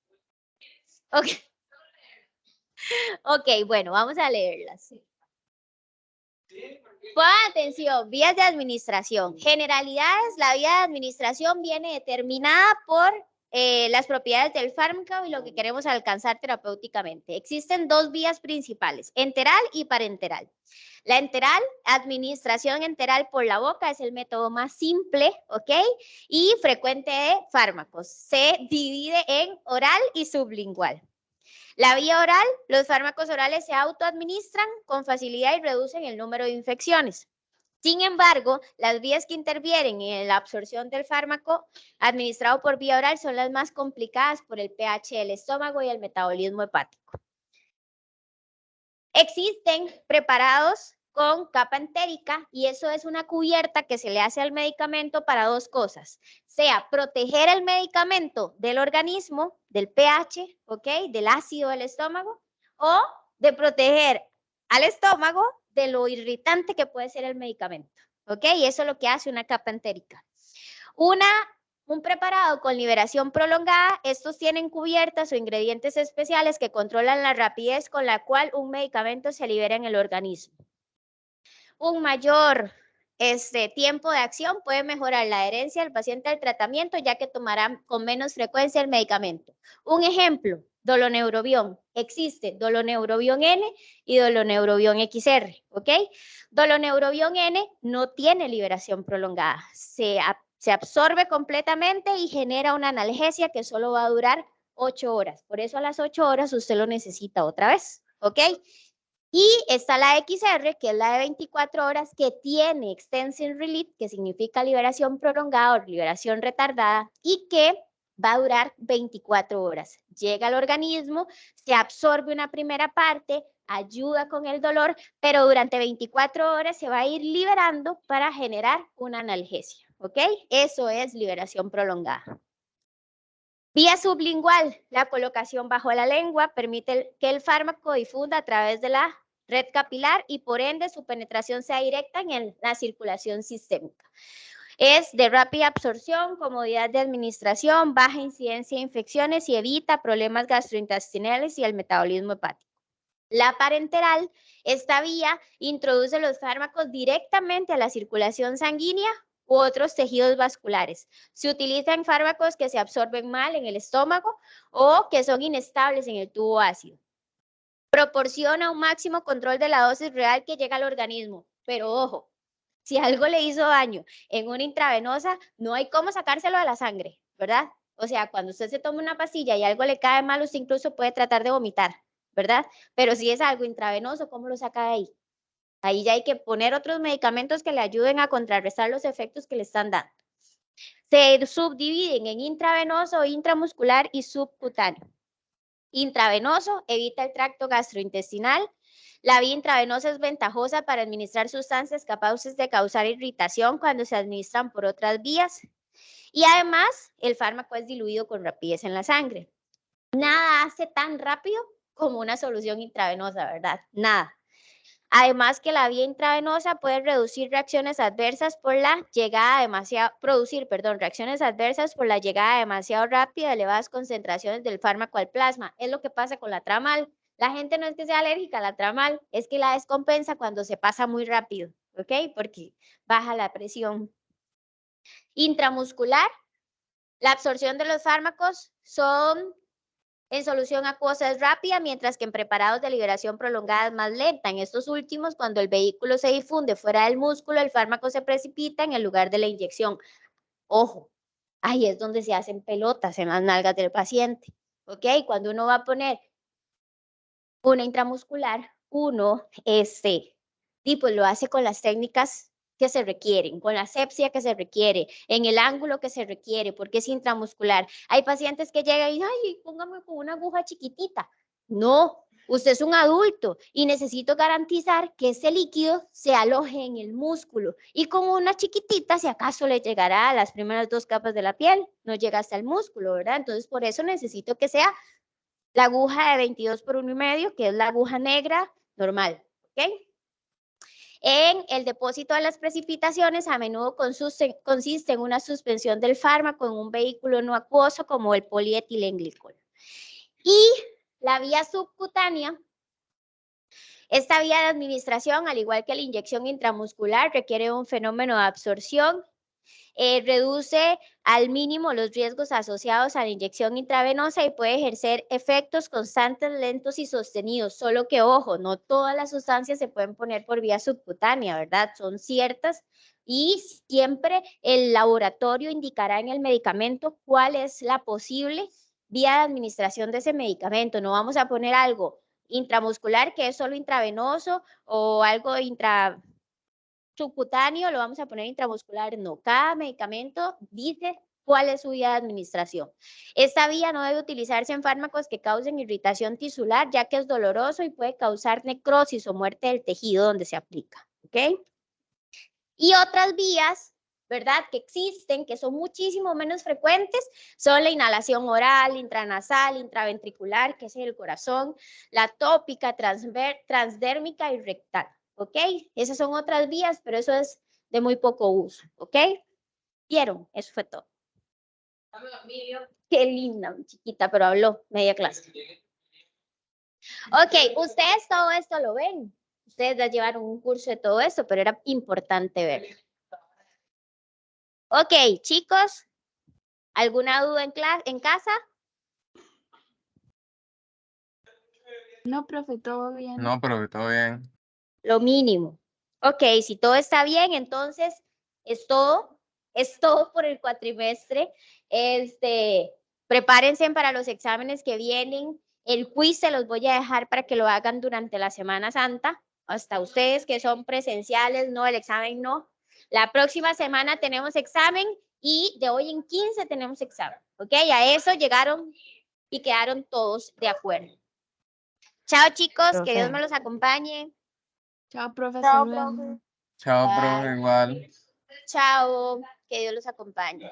Ok. Ok, bueno, vamos a leerlas. Pongan atención, vías de administración. Generalidades, la vía de administración viene determinada por las propiedades del fármaco y lo que queremos alcanzar terapéuticamente. Existen 2 vías principales, enteral y parenteral. La enteral, administración enteral por la boca, es el método más simple, ¿ok? Y frecuente de fármacos. Se divide en oral y sublingual. La vía oral, los fármacos orales se autoadministran con facilidad y reducen el número de infecciones. Sin embargo, las vías que intervienen en la absorción del fármaco administrado por vía oral son las más complicadas por el pH del estómago y el metabolismo hepático. Existen preparados con capa entérica y eso es una cubierta que se le hace al medicamento para 2 cosas, sea proteger el medicamento del organismo, del pH, ¿ok? Del ácido del estómago, o de proteger al estómago de lo irritante que puede ser el medicamento. ¿Ok? Y eso es lo que hace una capa entérica. Un preparado con liberación prolongada, estos tienen cubiertas o ingredientes especiales que controlan la rapidez con la cual un medicamento se libera en el organismo. Un mayor tiempo de acción puede mejorar la adherencia del paciente al tratamiento, ya que tomará con menos frecuencia el medicamento. Un ejemplo, doloneurobión. Existe doloneurobión N y doloneurobión XR, ¿ok? Doloneurobión N no tiene liberación prolongada. Se absorbe completamente y genera una analgesia que solo va a durar 8 horas. Por eso a las 8 horas usted lo necesita otra vez, ¿ok? Y está la XR, que es la de 24 horas, que tiene extension release, que significa liberación prolongada o liberación retardada, y que va a durar 24 horas. Llega al organismo, se absorbe una primera parte, ayuda con el dolor, pero durante 24 horas se va a ir liberando para generar una analgesia, ¿ok? Eso es liberación prolongada. Vía sublingual, la colocación bajo la lengua permite que el fármaco difunda a través de la red capilar y por ende su penetración sea directa en la circulación sistémica. Es de rápida absorción, comodidad de administración, baja incidencia de infecciones y evita problemas gastrointestinales y el metabolismo hepático. La parenteral, esta vía introduce los fármacos directamente a la circulación sanguínea u otros tejidos vasculares. Se utilizan fármacos que se absorben mal en el estómago o que son inestables en el tubo ácido. Proporciona un máximo control de la dosis real que llega al organismo, pero ojo, si algo le hizo daño en una intravenosa, no hay cómo sacárselo de la sangre, ¿verdad? O sea, cuando usted se toma una pastilla y algo le cae mal, usted incluso puede tratar de vomitar, ¿verdad? Pero si es algo intravenoso, ¿cómo lo saca de ahí? Ahí ya hay que poner otros medicamentos que le ayuden a contrarrestar los efectos que le están dando. Se subdividen en intravenoso, intramuscular y subcutáneo. Intravenoso evita el tracto gastrointestinal. La vía intravenosa es ventajosa para administrar sustancias capaces de causar irritación cuando se administran por otras vías. Y además, el fármaco es diluido con rapidez en la sangre. Nada hace tan rápido como una solución intravenosa, ¿verdad? Nada. Además que la vía intravenosa puede reducir reacciones adversas por la llegada reacciones adversas por la llegada demasiado rápida de elevadas concentraciones del fármaco al plasma. Es lo que pasa con la tramal. La gente no es que sea alérgica a la tramal, es que la descompensa cuando se pasa muy rápido, ¿ok? Porque baja la presión. Intramuscular, la absorción de los fármacos son en solución acuosa es rápida, mientras que en preparados de liberación prolongada es más lenta. En estos últimos, cuando el vehículo se difunde fuera del músculo, el fármaco se precipita en el lugar de la inyección. Ojo, ahí es donde se hacen pelotas en las nalgas del paciente. ¿Ok? Cuando uno va a poner una intramuscular, uno pues lo hace con las técnicas que se requieren, con la asepsia que se requiere, en el ángulo que se requiere, porque es intramuscular. Hay pacientes que llegan y dicen, ay, póngame con una aguja chiquitita. No, usted es un adulto y necesito garantizar que ese líquido se aloje en el músculo. Y con una chiquitita, si acaso le llegará a las primeras 2 capas de la piel, no llega hasta el músculo, ¿verdad? Entonces, por eso necesito que sea la aguja de 22 por 1,5, que es la aguja negra normal, ¿ok? En el depósito de las precipitaciones a menudo consiste en una suspensión del fármaco en un vehículo no acuoso como el polietilenglicol. Y la vía subcutánea, esta vía de administración, al igual que la inyección intramuscular, requiere un fenómeno de absorción. Reduce al mínimo los riesgos asociados a la inyección intravenosa y puede ejercer efectos constantes, lentos y sostenidos. Solo que, ojo, no todas las sustancias se pueden poner por vía subcutánea, ¿verdad? Son ciertas y siempre el laboratorio indicará en el medicamento cuál es la posible vía de administración de ese medicamento. No vamos a poner algo intramuscular que es solo intravenoso o algo subcutáneo, lo vamos a poner intramuscular, no. Cada medicamento dice cuál es su vía de administración. Esta vía no debe utilizarse en fármacos que causen irritación tisular, ya que es doloroso y puede causar necrosis o muerte del tejido donde se aplica, ¿ok? Y otras vías ¿verdad? Que existen, que son muchísimo menos frecuentes, son la inhalación oral, intranasal, intraventricular, que es el corazón, la tópica, transdérmica y rectal, ¿ok? Esas son otras vías, pero eso es de muy poco uso, ¿ok? ¿Vieron? Eso fue todo. Qué linda, chiquita, pero habló media clase. Ok, ustedes todo esto lo ven. Ustedes ya llevaron un curso de todo eso, pero era importante verlo. Ok, chicos, ¿alguna duda en casa? No, profe, todo bien. No, profe, todo bien. Lo mínimo. Ok, si todo está bien, entonces es todo por el cuatrimestre. Prepárense para los exámenes que vienen. El quiz se los voy a dejar para que lo hagan durante la Semana Santa. Hasta ustedes que son presenciales, no, el examen no. La próxima semana tenemos examen y de hoy en 15 tenemos examen. Ok, a eso llegaron y quedaron todos de acuerdo. Chao chicos, que Dios me los acompañe. Chao, profe. Chao, hasta luego. profe. Chao, Bye. profe, igual. Chao, que Dios los acompañe.